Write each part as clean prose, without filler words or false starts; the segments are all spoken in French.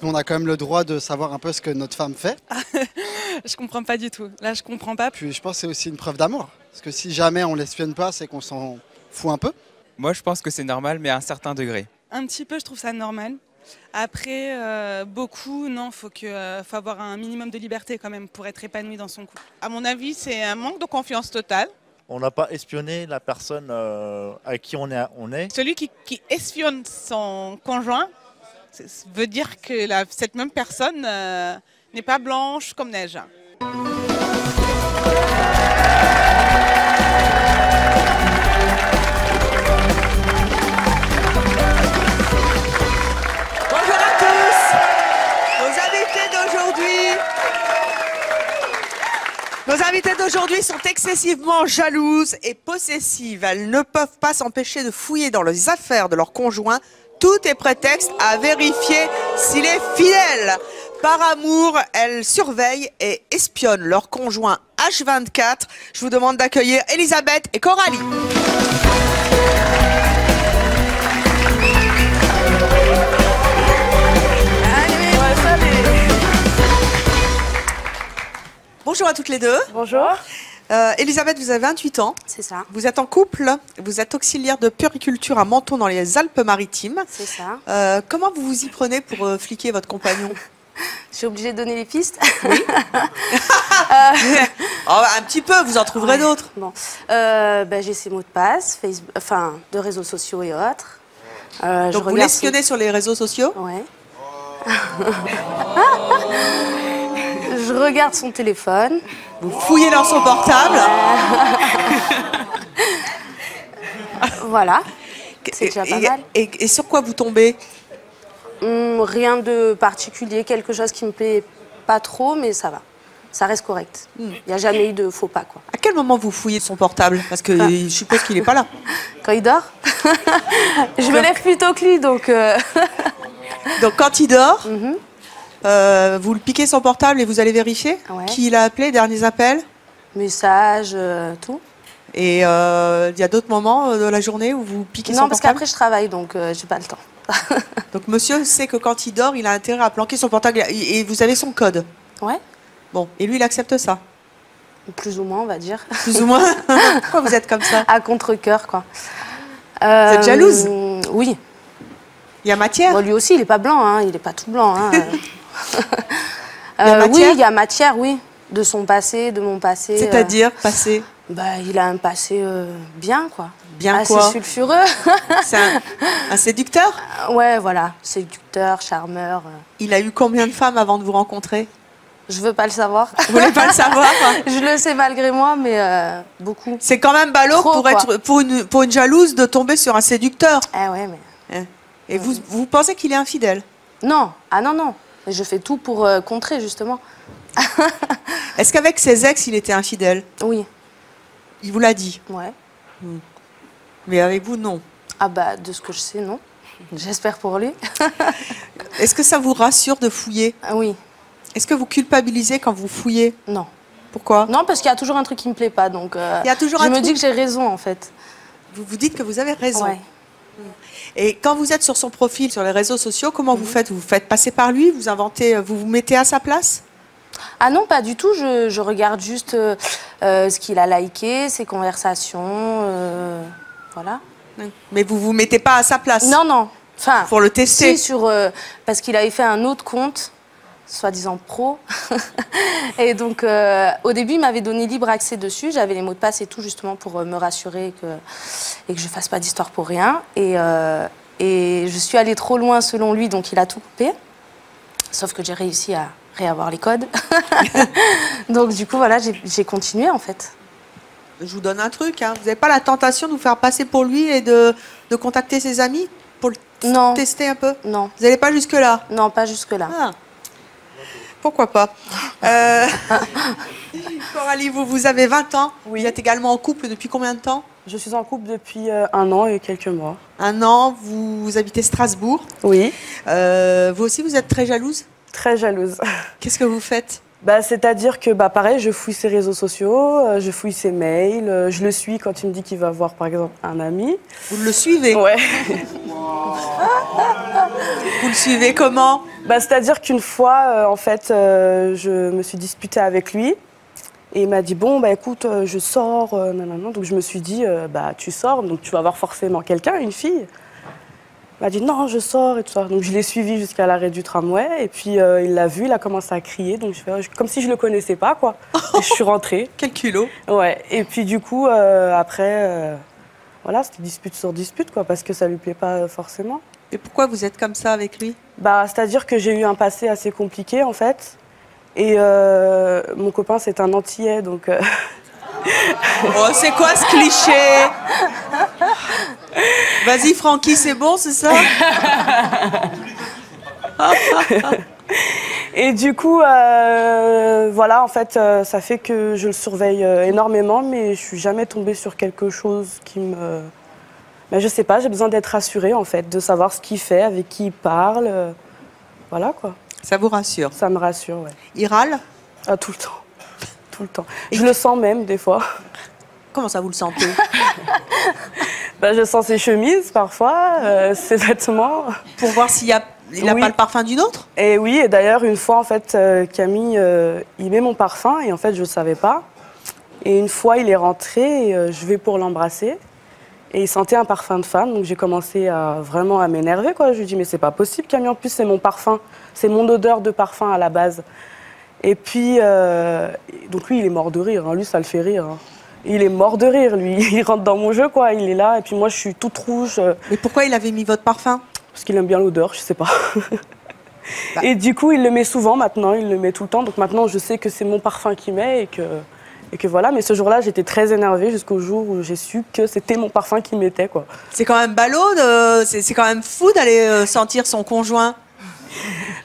On a quand même le droit de savoir un peu ce que notre femme fait. Je comprends pas du tout. Là, je comprends pas. Puis je pense que c'est aussi une preuve d'amour. Parce que si jamais on l'espionne pas, c'est qu'on s'en fout un peu. Moi, je pense que c'est normal, mais à un certain degré. Un petit peu, je trouve ça normal. Après, beaucoup, non, faut avoir un minimum de liberté quand même pour être épanoui dans son couple. À mon avis, c'est un manque de confiance totale. On n'a pas espionné la personne avec qui on est. Celui qui espionne son conjoint veut dire que cette même personne n'est pas blanche comme neige. Bonjour à tous. Nos invitées d'aujourd'hui sont excessivement jalouses et possessives. Elles ne peuvent pas s'empêcher de fouiller dans les affaires de leur conjoint. Tout est prétexte à vérifier s'il est fidèle. Par amour, elles surveillent et espionnent leur conjoint H24. Je vous demande d'accueillir Elisabeth et Coralie. Bonjour à toutes les deux. Bonjour. Elisabeth, vous avez 28 ans. C'est ça. Vous êtes en couple. Vous êtes auxiliaire de puériculture à Menton dans les Alpes-Maritimes. C'est ça. Comment vous vous y prenez pour fliquer votre compagnon? Je suis obligée de donner les pistes. Oui. Oh, un petit peu, vous en trouverez d'autres. Bon. J'ai ses mots de passe, Facebook, de réseaux sociaux et autres. Donc vous l'espionnez sur les réseaux sociaux? Ouais. Je regarde son téléphone. Vous fouillez dans son portable. Voilà. C'est déjà pas mal. Et sur quoi vous tombez? Rien de particulier, quelque chose qui me plaît pas trop, mais ça va. Ça reste correct. Il n'y a jamais eu de faux pas, quoi. À quel moment vous fouillez son portable? Parce que je suppose qu'il n'est pas là. Quand il dort. Je me lève plus tôt que lui, donc... Donc quand il dort, vous le piquez son portable et vous allez vérifier qui l'a appelé, derniers appels? Messages, tout. Et il y a d'autres moments de la journée où vous piquez son portable? Non, parce qu'après je travaille, donc j'ai pas le temps. Donc monsieur sait que quand il dort, il a intérêt à planquer son portable et vous avez son code? Ouais. Bon, et lui il accepte ça? Plus ou moins, on va dire. Plus ou moins? Pourquoi vous êtes comme ça? À contre-cœur, quoi. Vous êtes jalouse? Oui. Il y a matière? Bon, lui aussi, il n'est pas blanc, hein, il n'est pas tout blanc. Hein. Oui, il y a matière, oui. De son passé, de mon passé. C'est-à-dire, passé? Il a un passé bien, quoi. Bien assez quoi? sulfureux. C'est un séducteur? Ouais, voilà. Séducteur, charmeur. Il a eu combien de femmes avant de vous rencontrer? Je veux pas le savoir. Vous voulez pas le savoir? Je le sais malgré moi, mais beaucoup. C'est quand même ballot pour une jalouse de tomber sur un séducteur. Eh ouais, mais... Et vous pensez qu'il est infidèle? Non. Ah non, non. Mais je fais tout pour contrer, justement. Est-ce qu'avec ses ex, il était infidèle? Oui. Il vous l'a dit? Ouais. Mais avec vous, non? Ah bah, de ce que je sais, non. J'espère pour lui. Est-ce que ça vous rassure de fouiller? Oui. Est-ce que vous culpabilisez quand vous fouillez? Non. Pourquoi? Non, parce qu'il y a toujours un truc qui me plaît pas, donc il y a toujours je me dis que j'ai raison, en fait. Vous vous dites que vous avez raison. Ouais. Et quand vous êtes sur son profil, sur les réseaux sociaux, comment vous faites? Vous vous faites passer par lui? Vous inventez, vous vous mettez à sa place? Ah non, pas du tout. Je regarde juste ce qu'il a liké, ses conversations, voilà. Mais vous vous mettez pas à sa place? Non, non. Enfin, pour le tester? Si, parce qu'il avait fait un autre compte, soi-disant pro. Et donc, au début, il m'avait donné libre accès dessus. J'avais les mots de passe et tout, justement, pour me rassurer et que je fasse pas d'histoire pour rien. Et je suis allée trop loin, selon lui, donc il a tout coupé. Sauf que j'ai réussi à réavoir les codes. Donc, du coup, voilà, j'ai continué, en fait. Je vous donne un truc, hein. Vous n'avez pas la tentation de vous faire passer pour lui et de contacter ses amis pour le tester un peu? Non. Vous n'allez pas jusque-là? Non, pas jusque-là. Ah. Pourquoi pas? Coralie, vous avez 20 ans. Oui. Vous êtes également en couple depuis combien de temps? Je suis en couple depuis 1 an et quelques mois. 1 an, vous habitez Strasbourg. Oui. Vous aussi, vous êtes très jalouse? Très jalouse. Qu'est-ce que vous faites? C'est-à-dire que, pareil, je fouille ses réseaux sociaux, je fouille ses mails, je le suis quand il me dit qu'il va voir, par exemple, un ami. Vous le suivez? Ouais. vous le suivez comment? Bah, c'est-à-dire qu'une fois, en fait, je me suis disputée avec lui. Et il m'a dit, bon, bah écoute, je sors, nanana. Donc je me suis dit, bah tu sors, donc tu vas voir forcément quelqu'un, une fille. Il m'a dit, non, je sors et tout ça. Donc je l'ai suivi jusqu'à l'arrêt du tramway. Et puis il l'a vu, il a commencé à crier. Donc je fais, comme si je le connaissais pas, quoi. Et je suis rentrée. Quel culot. Ouais. Et puis du coup, après, voilà, c'était dispute sur dispute, quoi, parce que ça lui plaît pas forcément. Et pourquoi vous êtes comme ça avec lui? Bah, c'est-à-dire que j'ai eu un passé assez compliqué, en fait. Et mon copain, c'est un Antillais, donc... Oh, c'est quoi ce cliché? Vas-y, Francky, c'est bon, c'est ça? Et du coup, voilà, en fait, ça fait que je le surveille énormément, mais je suis jamais tombée sur quelque chose qui me... Mais je sais pas, j'ai besoin d'être rassurée, en fait, de savoir ce qu'il fait, avec qui il parle. Voilà, quoi. Ça vous rassure? Ça me rassure, ouais. Il râle? Ah, tout le temps. Tout le temps. Je le sens même, des fois. Comment ça, vous le sentez? Bah, je sens ses chemises, parfois, ses vêtements. Pour voir s'il n'a Oui. pas le parfum d'une autre? Et oui, et d'ailleurs, une fois, en fait, Camille, il met mon parfum, et en fait, je ne savais pas. Et une fois, il est rentré, et je vais pour l'embrasser. Et il sentait un parfum de femme, donc j'ai commencé vraiment à m'énerver, quoi. Je lui dis, mais c'est pas possible, Camille, en plus, c'est mon parfum. C'est mon odeur de parfum à la base. Et puis, donc lui, il est mort de rire, hein. Lui, ça le fait rire, hein. Il est mort de rire, lui. Il rentre dans mon jeu, quoi. Il est là, et puis moi, je suis toute rouge. Mais pourquoi il avait mis votre parfum? Parce qu'il aime bien l'odeur, je sais pas. Bah. Et du coup, il le met souvent maintenant, il le met tout le temps. Donc maintenant, je sais que c'est mon parfum qu'il met et que voilà. Mais ce jour-là, j'étais très énervée jusqu'au jour où j'ai su que c'était mon parfum qu'il mettait, quoi. C'est quand même ballot, c'est quand même fou d'aller sentir son conjoint.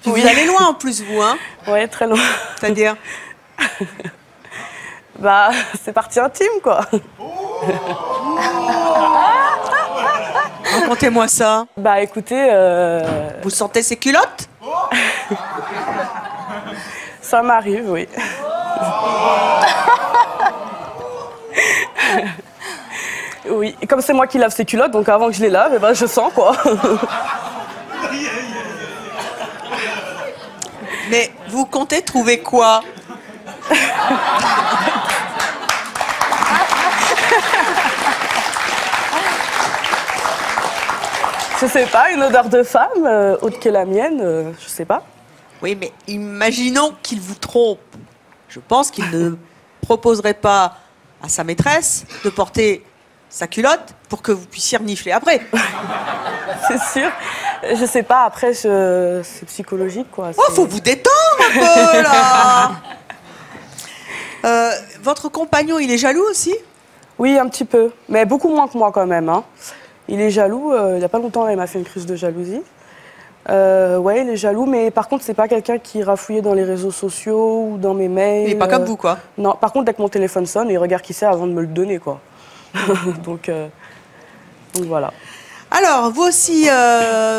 Puis Oui. vous allez loin en plus, vous, hein? Ouais, très loin. C'est-à-dire? Bah, c'est partie intime, quoi. Racontez-moi ça. Bah, écoutez, Vous sentez ses culottes? ça m'arrive, oui. Oui, et comme c'est moi qui lave ses culottes, donc avant que je les lave, eh ben, je sens, quoi. Mais vous comptez trouver quoi? Je sais pas, une odeur de femme, autre que la mienne, je sais pas. Oui, mais imaginons qu'il vous trompe. Je pense qu'il ne proposerait pas à sa maîtresse de porter sa culotte pour que vous puissiez renifler après. C'est sûr. Je sais pas, après, c'est psychologique, quoi. Oh, faut vous détendre un peu, là. Votre compagnon, il est jaloux aussi? Oui, un petit peu, mais beaucoup moins que moi, quand même, hein. Il est jaloux, il y a pas longtemps, il m'a fait une crise de jalousie. Ouais, il est jaloux, mais par contre, c'est pas quelqu'un qui rafouillait dans les réseaux sociaux ou dans mes mails. Il est pas comme vous, quoi. Non, par contre, dès que mon téléphone sonne, il regarde qui c'est avant de me le donner, quoi. donc voilà. Alors, vous aussi,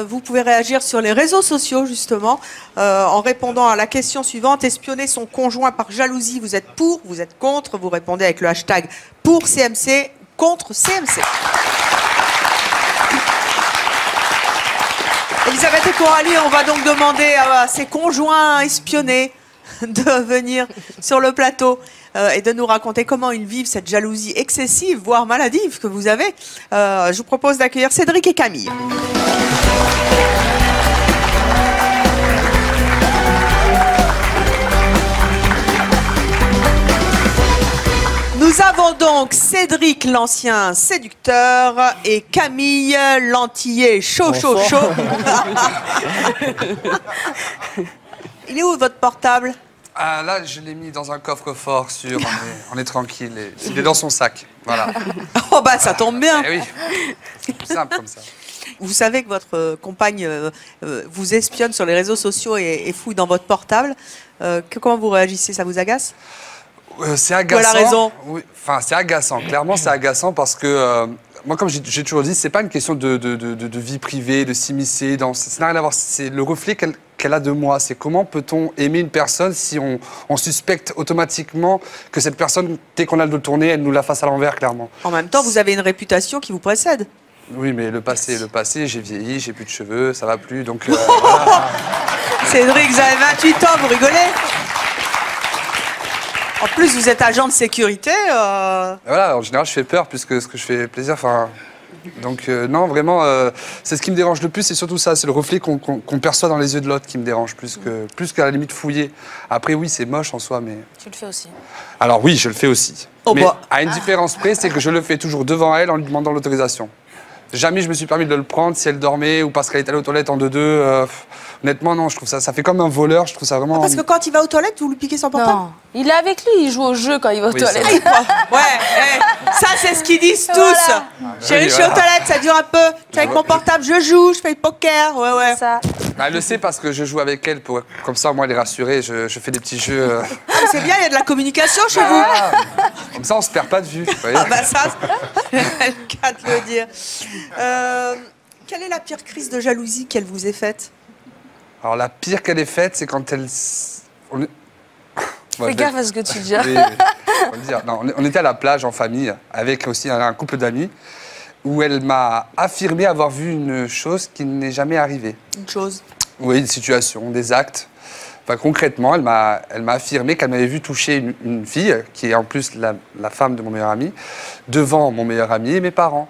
vous pouvez réagir sur les réseaux sociaux, justement, en répondant à la question suivante. Espionner son conjoint par jalousie, vous êtes pour, vous êtes contre? Vous répondez avec le hashtag pour CMC, contre CMC. Elisabeth et Coralie, on va donc demander à ces conjoints espionnés de venir sur le plateau et de nous raconter comment ils vivent cette jalousie excessive, voire maladive que vous avez. Je vous propose d'accueillir Cédric et Camille. Nous avons donc Cédric, l'ancien séducteur, et Camille, l'antillais chaud, chaud, chaud. Il est où votre portable? Ah, là, je l'ai mis dans un coffre-fort sûr, on est tranquille. Il est dans son sac, voilà. Oh bah ça tombe bien. Eh oui, c'est plus simple comme ça. Vous savez que votre compagne vous espionne sur les réseaux sociaux et fouille dans votre portable. Comment vous réagissez? Ça vous agace? C'est agaçant. Elle a raison. Oui, enfin, c'est agaçant. Clairement, c'est agaçant parce que moi, comme j'ai toujours dit, c'est pas une question de vie privée, de s'immiscer. Ça n'a rien à voir. C'est le reflet qu'elle a de moi. C'est comment peut-on aimer une personne si on suspecte automatiquement que cette personne, dès qu'on a le dos tourné, elle nous la fasse à l'envers, clairement. En même temps, vous avez une réputation qui vous précède. Oui, mais le passé, j'ai vieilli, j'ai plus de cheveux, ça va plus, donc voilà. Cédric, vous avez 28 ans, vous rigolez? En plus, vous êtes agent de sécurité. Voilà, en général, je fais peur plus que ce que je fais plaisir. Enfin, donc, non, vraiment, c'est ce qui me dérange le plus, c'est surtout ça, c'est le reflet qu'on perçoit dans les yeux de l'autre qui me dérange, plus qu'à la limite fouiller. Après, oui, c'est moche en soi, mais... Tu le fais aussi. Alors oui, je le fais aussi. Oh mais bah. à une différence près, c'est que je le fais toujours devant elle en lui demandant l'autorisation. Jamais je me suis permis de le prendre si elle dormait ou parce qu'elle était allée aux toilettes en deux-deux. Honnêtement, non, je trouve ça fait comme un voleur, je trouve ça vraiment... Parce que quand il va aux toilettes, vous lui piquez son portable? Non, il est avec lui, il joue au jeu quand il va aux toilettes. Ouais, ça c'est ce qu'ils disent tous. Voilà. Chérie, je suis aux toilettes, ça dure un peu. Je suis avec mon portable, je joue, je fais le poker. Ouais. Ça. Bah, elle le sait parce que je joue avec elle, comme ça, moi, elle est rassurée, je fais des petits jeux... C'est bien, il y a de la communication chez vous. Comme ça, on se perd pas de vue. Vous voyez. Ah bah ça, c'est le cas de le dire. Quelle est la pire crise de jalousie qu'elle vous ait faite? Alors, la pire qu'elle ait faite, c'est quand elle... Fais gaffe à ce que tu dis. Oui, faut le dire. Non, on était à la plage en famille, avec aussi un couple d'amis, où elle m'a affirmé avoir vu une chose qui n'est jamais arrivée. Une chose? Oui, une situation, des actes. Enfin, concrètement, elle m'a affirmé qu'elle m'avait vu toucher une fille, qui est en plus la femme de mon meilleur ami, devant mon meilleur ami et mes parents.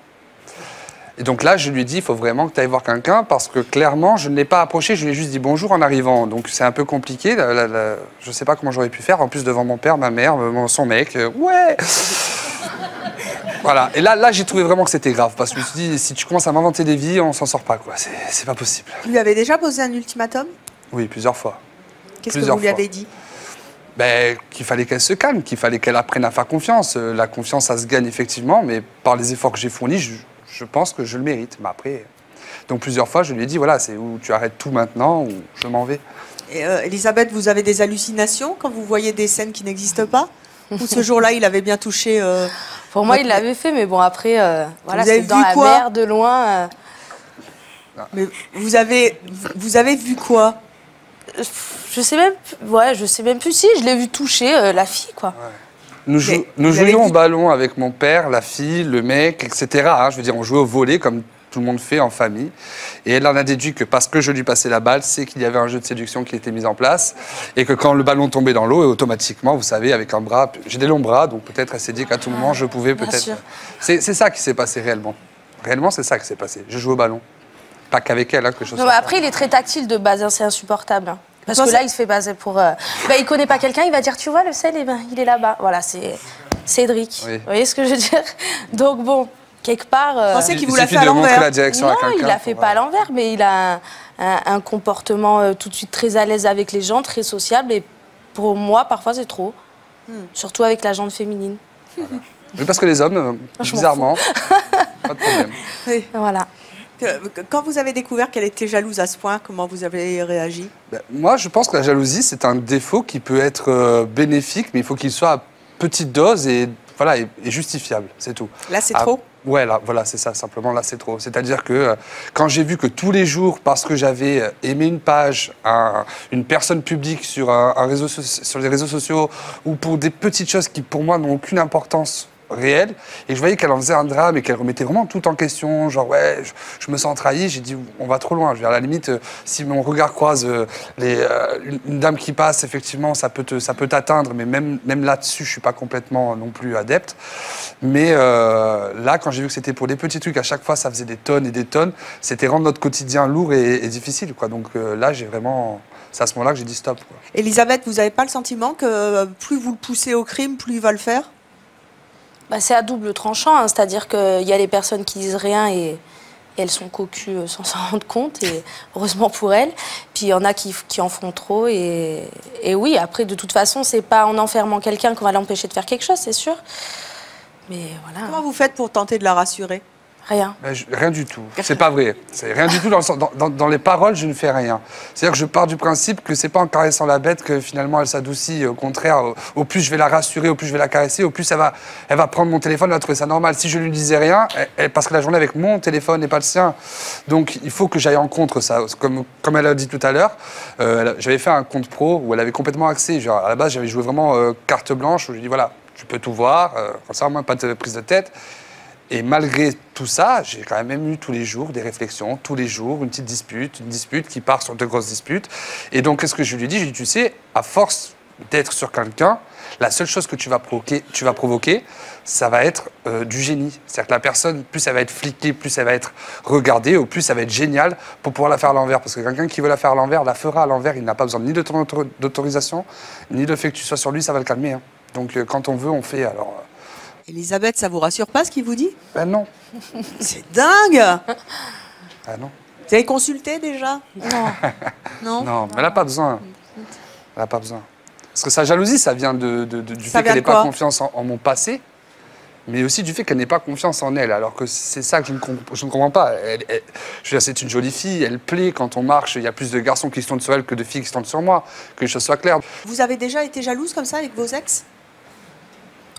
Et donc là, je lui ai dit, il faut vraiment que tu ailles voir quelqu'un, parce que clairement, je ne l'ai pas approché, je lui ai juste dit bonjour en arrivant. Donc c'est un peu compliqué, je ne sais pas comment j'aurais pu faire, en plus devant mon père, ma mère, son mec, ouais. Voilà, et là j'ai trouvé vraiment que c'était grave, parce que je me suis dit, si tu commences à m'inventer des vies, on s'en sort pas, quoi, c'est pas possible. Vous lui avez déjà posé un ultimatum? Oui, plusieurs fois. Qu'est-ce que vous lui avez dit? Ben, qu'il fallait qu'elle se calme, qu'il fallait qu'elle apprenne à faire confiance. La confiance, ça se gagne effectivement, mais par les efforts que j'ai fournis, je pense que je le mérite. Mais après, donc plusieurs fois, je lui ai dit, voilà, c'est où tu arrêtes tout maintenant ou je m'en vais. Et Elisabeth, vous avez des hallucinations quand vous voyez des scènes qui n'existent pas? Ou ce jour-là, il avait bien touché Pour moi, il l'avait fait, mais bon, après, voilà, c'est dans la quoi? mer, de loin. Mais vous avez vu quoi? Je sais même plus si je l'ai vu toucher la fille, quoi. Ouais. Nous jouions au ballon avec mon père, la fille, le mec, etc. Hein, je veux dire, on jouait au volley comme tout le monde fait en famille. Et elle en a déduit que parce que je lui passais la balle, c'est qu'il y avait un jeu de séduction qui était mis en place. Et que quand le ballon tombait dans l'eau, automatiquement, vous savez, avec un bras, j'ai des longs bras, donc peut-être elle s'est dit qu'à tout moment, je pouvais peut-être... C'est ça qui s'est passé réellement. Réellement, c'est ça qui s'est passé. Je joue au ballon. Pas qu'avec elle, hein, que je Non, après, il est très tactile de base, hein, c'est insupportable. Hein. Parce que là, il se fait baser pour... il connaît pas quelqu'un, il va dire, tu vois, le sel, il est là-bas. Voilà, c'est Cédric. Oui. Vous voyez ce que je veux dire? Donc bon, quelque part... Vous pensez qu'il vous l'a fait à l'envers? Non, il l'a fait pas à l'envers, mais il a un comportement tout de suite très à l'aise avec les gens, très sociable. Et pour moi, parfois, c'est trop. Surtout avec la jante féminine. Voilà. Oui, parce que les hommes, bizarrement, pas de problème. Oui. Voilà. Quand vous avez découvert qu'elle était jalouse à ce point, comment vous avez réagi? Moi, je pense que la jalousie, c'est un défaut qui peut être bénéfique, mais il faut qu'il soit à petite dose et, voilà, et justifiable, c'est tout. Là, c'est trop? Ouais, là, voilà, c'est ça, simplement, là, c'est trop. C'est-à-dire que quand j'ai vu que tous les jours, parce que j'avais aimé une page, une personne publique sur sur les réseaux sociaux, ou pour des petites choses qui, pour moi, n'ont aucune importance réelle, et que je voyais qu'elle en faisait un drame et qu'elle remettait vraiment tout en question, genre ouais, je me sens trahi, j'ai dit on va trop loin. Je veux dire, à la limite, si mon regard croise une dame qui passe, effectivement, ça peut t'atteindre, mais même là-dessus, je suis pas complètement non plus adepte. Mais là, quand j'ai vu que c'était pour des petits trucs, à chaque fois, ça faisait des tonnes et des tonnes, c'était rendre notre quotidien lourd et difficile, quoi. Donc là, j'ai vraiment... C'est à ce moment-là que j'ai dit stop, quoi. Elisabeth, vous n'avez pas le sentiment que plus vous le poussez au crime, plus il va le faire? C'est à double tranchant, hein, c'est-à-dire qu'il y a les personnes qui disent rien et elles sont cocues sans s'en rendre compte, et heureusement pour elles. Puis il y en a qui en font trop, et oui, après, de toute façon, c'est pas en enfermant quelqu'un qu'on va l'empêcher de faire quelque chose, c'est sûr. Mais voilà. Comment vous faites pour tenter de la rassurer? Rien. Rien du tout. C'est pas vrai. C'est rien du tout dans les paroles, je ne fais rien. C'est-à-dire que je pars du principe que c'est pas en caressant la bête que finalement elle s'adoucit. Au contraire, au plus je vais la rassurer, au plus je vais la caresser, au plus elle va prendre mon téléphone, elle va trouver ça normal. Si je lui disais rien, elle passerait la journée avec mon téléphone et pas le sien. Donc il faut que j'aille en contre ça. Comme elle a dit tout à l'heure, j'avais fait un compte pro où elle avait complètement accès. Genre, à la base, j'avais joué vraiment carte blanche où je lui dis voilà, tu peux tout voir, comme ça, au moins pas de prise de tête. Et malgré tout ça, j'ai quand même eu tous les jours des réflexions, tous les jours une petite dispute, une dispute qui part sur de grosses disputes. Et donc, qu'est-ce que je lui ai dit? Je lui ai dit, tu sais, à force d'être sur quelqu'un, la seule chose que tu vas provoquer, ça va être du génie. C'est-à-dire que la personne, plus elle va être fliquée, plus elle va être regardée, ou plus ça va être génial pour pouvoir la faire à l'envers. Parce que quelqu'un qui veut la faire à l'envers, la fera à l'envers. Il n'a pas besoin ni de ton d'autorisation, ni de fait que tu sois sur lui, ça va le calmer. Hein. Donc quand on veut, on fait. Alors. Elisabeth, ça vous rassure pas ce qu'il vous dit? Ben non. C'est dingue. Ah non. Vous avez consulté déjà? Non. Non. Non, mais elle n'a pas besoin. Elle n'a pas besoin. Parce que sa jalousie, ça vient du fait qu'elle n'ait pas confiance en mon passé, mais aussi du fait qu'elle n'ait pas confiance en elle. Alors que c'est ça que je ne comprends pas. Je veux dire, c'est une jolie fille, elle plaît. Quand on marche, il y a plus de garçons qui se tournent sur elle que de filles qui se tournent sur moi. Que les choses soient claires. Vous avez déjà été jalouse comme ça avec vos ex?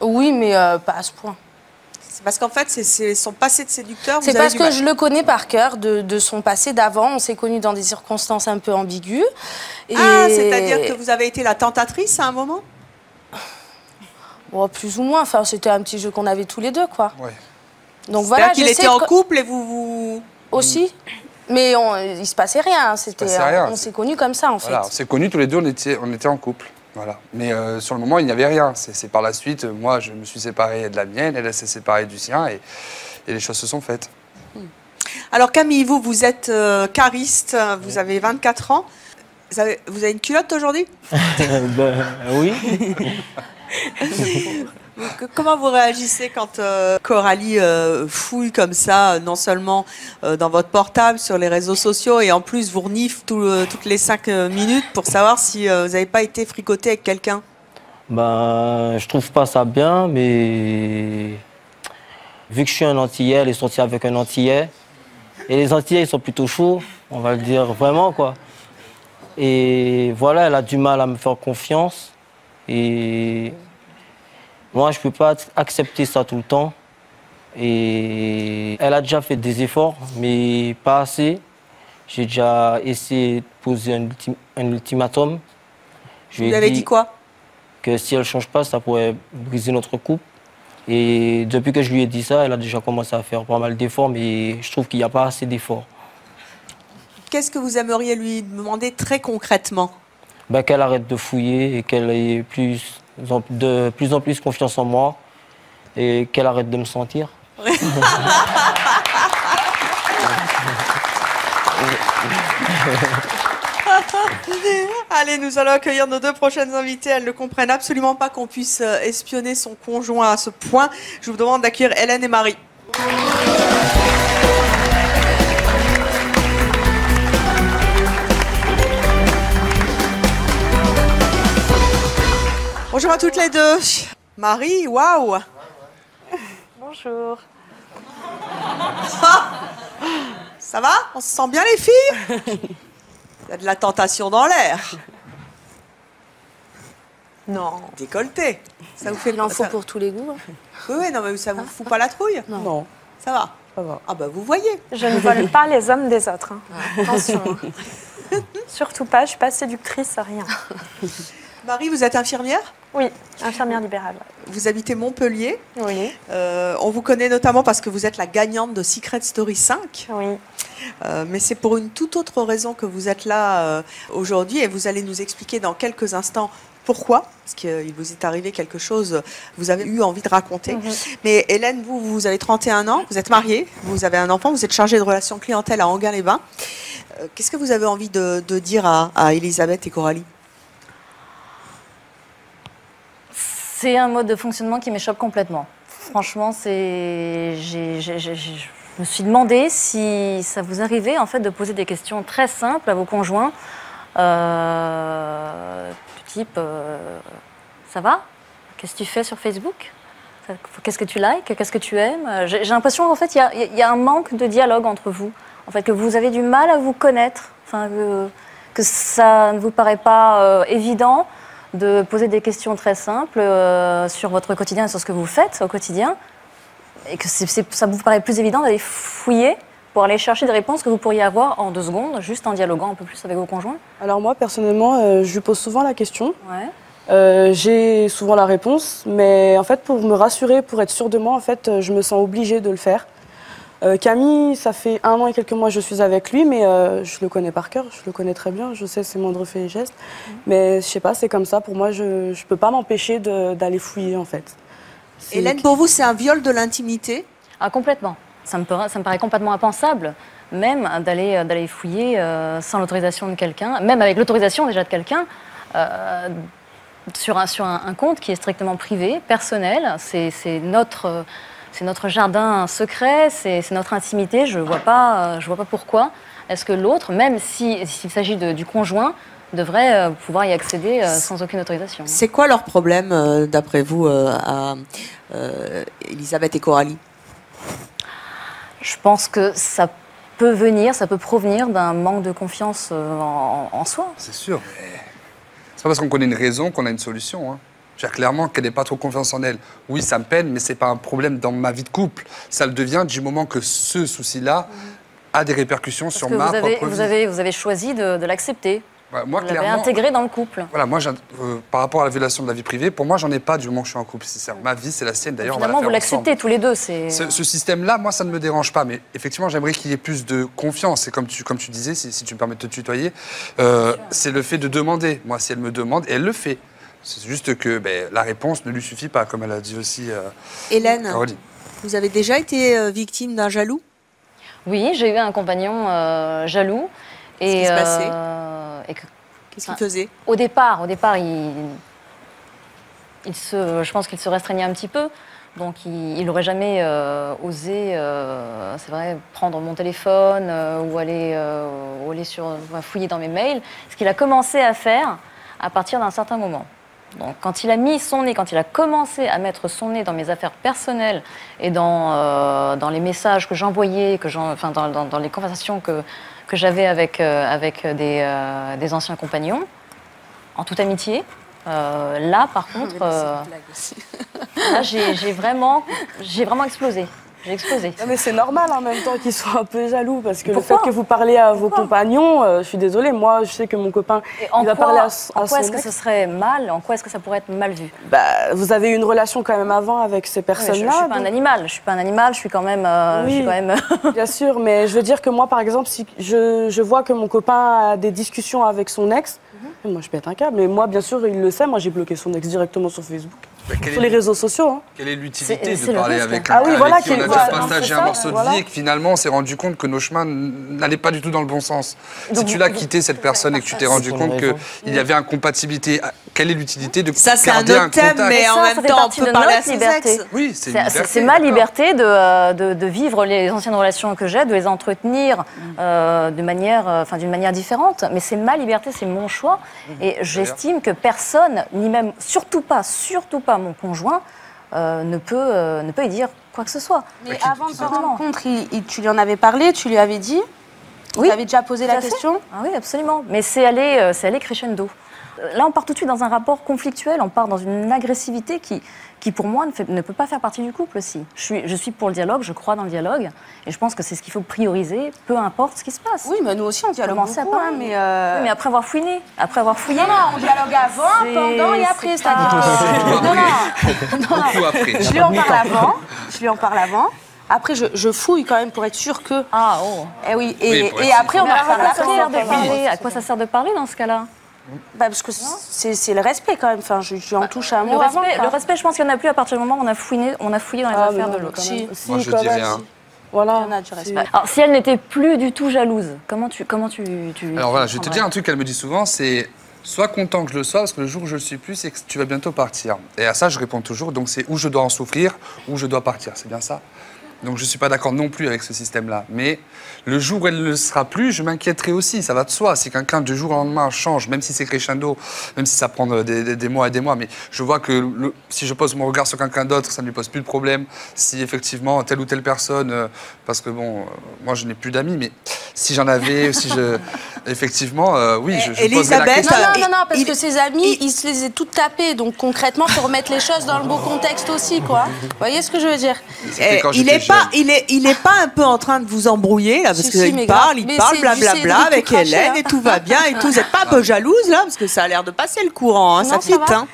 Oui, mais pas à ce point. C'est parce qu'en fait, c'est son passé de séducteur. C'est parce que je le connais par cœur de son passé d'avant. On s'est connus dans des circonstances un peu ambiguës. Et... Ah, c'est-à-dire que vous avez été la tentatrice à un moment? Bon, plus ou moins. Enfin, c'était un petit jeu qu'on avait tous les deux, quoi. Ouais. Donc voilà. Qu'il était en couple et vous... Aussi. Mais il se passait rien. On s'est connus comme ça, en fait. Voilà, on s'est connus tous les deux, on était en couple. Voilà. Mais sur le moment, il n'y avait rien. C'est par la suite, moi, je me suis séparé de la mienne, elle s'est séparée du sien, et les choses se sont faites. Alors Camille, vous êtes cariste, vous avez 24 ans. Vous avez une culotte aujourd'hui? Oui. Comment vous réagissez quand Coralie fouille comme ça, non seulement dans votre portable, sur les réseaux sociaux, et en plus vous renifle toutes les 5 minutes pour savoir si vous n'avez pas été fricoté avec quelqu'un? Je trouve pas ça bien, mais vu que je suis un Antillais, elle est sortie avec un Antillais. Et les Antillais, ils sont plutôt chauds, on va le dire vraiment, quoi. Et voilà, elle a du mal à me faire confiance. Et moi, je peux pas accepter ça tout le temps. Et elle a déjà fait des efforts, mais pas assez. J'ai déjà essayé de poser un ultimatum. Vous lui avez dit quoi? Que si elle ne change pas, ça pourrait briser notre couple. Et depuis que je lui ai dit ça, elle a déjà commencé à faire pas mal d'efforts, mais je trouve qu'il n'y a pas assez d'efforts. Qu'est-ce que vous aimeriez lui demander très concrètement? Qu'elle arrête de fouiller et qu'elle ait de plus en plus confiance en moi et qu'elle arrête de me sentir. Allez, nous allons accueillir nos 2 prochaines invitées. Elles ne comprennent absolument pas qu'on puisse espionner son conjoint à ce point. Je vous demande d'accueillir Hélène et Marie. Bonjour à toutes les deux. Marie, waouh. Bonjour. Ça va? On se sent bien les filles? Il y a de la tentation dans l'air. Non. Décolleté. Ça vous fait Il en faut pour tous les goûts. Oui, non, mais ça vous fout pas la trouille? Non. Ça va? Ça va. Ah bah vous voyez. Je ne vole pas les hommes des autres. Hein. Attention. Surtout pas, je suis pas séductrice, rien. Marie, vous êtes infirmière? Oui, infirmière libérale. Vous habitez Montpellier. Oui. On vous connaît notamment parce que vous êtes la gagnante de Secret Story 5. Oui. Mais c'est pour une toute autre raison que vous êtes là aujourd'hui, et vous allez nous expliquer dans quelques instants pourquoi, parce qu'il vous est arrivé quelque chose, vous avez eu envie de raconter. Mais Hélène, vous avez 31 ans, vous êtes mariée, vous avez un enfant, vous êtes chargée de relations clientèle à Anguin-les-Bains. Qu'est-ce que vous avez envie de dire à Elisabeth et Coralie? C'est un mode de fonctionnement qui m'échappe complètement. Franchement, je me suis demandé si ça vous arrivait en fait de poser des questions très simples à vos conjoints, du type ça va? Qu'est-ce que tu fais sur Facebook? Qu'est-ce que tu likes? Qu'est-ce que tu aimes? J'ai l'impression qu'en fait il y a un manque de dialogue entre vous, en fait que vous avez du mal à vous connaître, enfin que ça ne vous paraît pas évident de poser des questions très simples sur votre quotidien et sur ce que vous faites au quotidien, et que ça vous paraît plus évident d'aller fouiller pour aller chercher des réponses que vous pourriez avoir en 2 secondes, juste en dialoguant un peu plus avec vos conjoints? Alors moi, personnellement, je lui pose souvent la question. Ouais. J'ai souvent la réponse, mais en fait, pour me rassurer, pour être sûre de moi, en fait, je me sens obligée de le faire. Camille, ça fait 1 an et quelques mois que je suis avec lui, mais je le connais par cœur, je le connais très bien, je sais ses moindres faits et gestes. Mais je sais pas, c'est comme ça, pour moi, je ne peux pas m'empêcher d'aller fouiller, en fait. Hélène, pour vous, c'est un viol de l'intimité? Ah, complètement. Ça me paraît complètement impensable, même d'aller fouiller sans l'autorisation de quelqu'un, même avec l'autorisation déjà de quelqu'un, sur un compte qui est strictement privé, personnel. C'est notre jardin secret, c'est notre intimité. Je vois pas pourquoi est-ce que l'autre, même s'il s'agit du conjoint, devrait pouvoir y accéder sans aucune autorisation. C'est quoi leur problème, d'après vous, à Elisabeth et Coralie? Je pense que ça peut provenir d'un manque de confiance en soi. C'est sûr. C'est pas parce qu'on connaît une raison qu'on a une solution. Hein. Je veux dire, clairement qu'elle n'ait pas trop confiance en elle. Oui, ça me peine, mais c'est pas un problème dans ma vie de couple. Ça le devient du moment que ce souci-là a des répercussions sur ma propre vie. Vous avez choisi de l'accepter. Moi, vous l'avez intégré dans le couple. Voilà, moi, par rapport à la violation de la vie privée, pour moi, j'en ai pas du moment que je suis en couple. Ma vie, c'est la sienne. D'ailleurs, finalement, vous l'acceptez tous les deux. Ce système-là, moi, ça ne me dérange pas. Mais effectivement, j'aimerais qu'il y ait plus de confiance. Et comme tu disais, si tu me permets de te tutoyer, c'est le fait de demander. Moi, si elle me demande, et elle le fait. C'est juste que la réponse ne lui suffit pas, comme elle a dit aussi Hélène, Caroline. Vous avez déjà été victime d'un jaloux? Oui, j'ai eu un compagnon jaloux. Qu'est-ce qui se passait? Qu'est-ce qu'il faisait? Au départ, je pense qu'il se restreignait un petit peu. Donc, il n'aurait jamais osé, c'est vrai, prendre mon téléphone ou aller fouiller dans mes mails. Ce qu'il a commencé à faire à partir d'un certain moment. Donc, quand il a commencé à mettre son nez dans mes affaires personnelles et dans les messages que j'envoyais, dans les conversations que j'avais avec des anciens compagnons, en toute amitié, là, par contre, là, j'ai vraiment explosé. J'ai explosé. Non, mais c'est normal en même temps qu'ils soient un peu jaloux, parce que le fait que vous parlez à vos compagnons, je suis désolée, moi je sais que mon copain il va parler à son En quoi est-ce que ce serait mal? En quoi est-ce que ça pourrait être mal vu? Vous avez eu une relation quand même avant avec ces personnes-là. Je suis pas un animal, je suis pas un animal, je suis quand même... Bien sûr, mais je veux dire que moi par exemple, si je vois que mon copain a des discussions avec son ex, moi je pète un câble, mais moi bien sûr il le sait, moi j'ai bloqué son ex directement sur Facebook. Sur les réseaux sociaux. Hein. Quelle est l'utilité de parler avec quelqu'un avec qui on a déjà partagé un morceau de vie et que finalement on s'est rendu compte que nos chemins n'allaient pas du tout dans le bon sens? Si tu l'as quitté cette personne et que tu t'es rendu compte qu'il y avait incompatibilité, quelle est l'utilité de garder un contact? Ça c'est un autre thème, mais en même temps on peut parler à ses ex. Oui, c'est une liberté. C'est ma liberté de vivre les anciennes relations que j'ai, de les entretenir d'une manière différente. Mais c'est ma liberté, c'est mon choix. Et j'estime que personne, ni même surtout pas mon conjoint, ne peut y dire quoi que ce soit. Mais avant de se rencontre, tu lui en avais parlé, tu lui avais dit? Oui. Tu avais déjà posé la question? Ah oui, absolument. Mais c'est allé crescendo. Là, on part tout de suite dans un rapport conflictuel, on part dans une agressivité qui pour moi, ne peut pas faire partie du couple aussi. Je suis pour le dialogue, je crois dans le dialogue, et je pense que c'est ce qu'il faut prioriser, peu importe ce qui se passe. Oui, mais nous aussi, on dialogue beaucoup, mais après avoir fouiné. Non, on dialogue avant, pendant et après, c'est-à-dire... Beaucoup après. Je lui en parle avant. Après, je fouille quand même pour être sûre que... Ah, oh. Eh oui, et après, on va faire la À quoi ça sert de parler dans ce cas-là? Parce que c'est le respect quand même. Enfin, je en touche un mot avant. Le respect, je pense qu'il n'y en a plus à partir du moment où on a fouillé dans les affaires de l'autre. Moi, je dis rien. Voilà. Alors, si elle n'était plus du tout jalouse, comment tu Alors voilà, je vais te dire un truc qu'elle me dit souvent, c'est sois content que je le sois, parce que le jour où je le suis plus, c'est que tu vas bientôt partir. Et à ça, je réponds toujours, donc c'est où je dois en souffrir, où je dois partir, c'est bien ça? Donc je ne suis pas d'accord non plus avec ce système-là. Mais le jour où elle ne le sera plus, je m'inquiéterai aussi, ça va de soi. Si quelqu'un du jour au lendemain change, même si c'est crescendo, même si ça prend des mois et des mois, mais je vois que si je pose mon regard sur quelqu'un d'autre, ça ne lui pose plus de problème. Si effectivement telle ou telle personne, parce que bon, moi je n'ai plus d'amis, mais si j'en avais, effectivement, oui, je poserais la question. Non, parce que ses amis, ils se les ont toutes tapées. Donc concrètement, il faut remettre les choses dans le bon contexte aussi, quoi. Vous voyez ce que je veux dire? Il est il est pas un peu en train de vous embrouiller là, parce Si, qu'il mais parle, grave. il parle, blablabla avec cracher, Hélène hein. et tout va bien et tout. Vous n'êtes pas un peu jalouse là, parce que ça a l'air de passer le courant, hein, Non, ça ça fit, va. hein.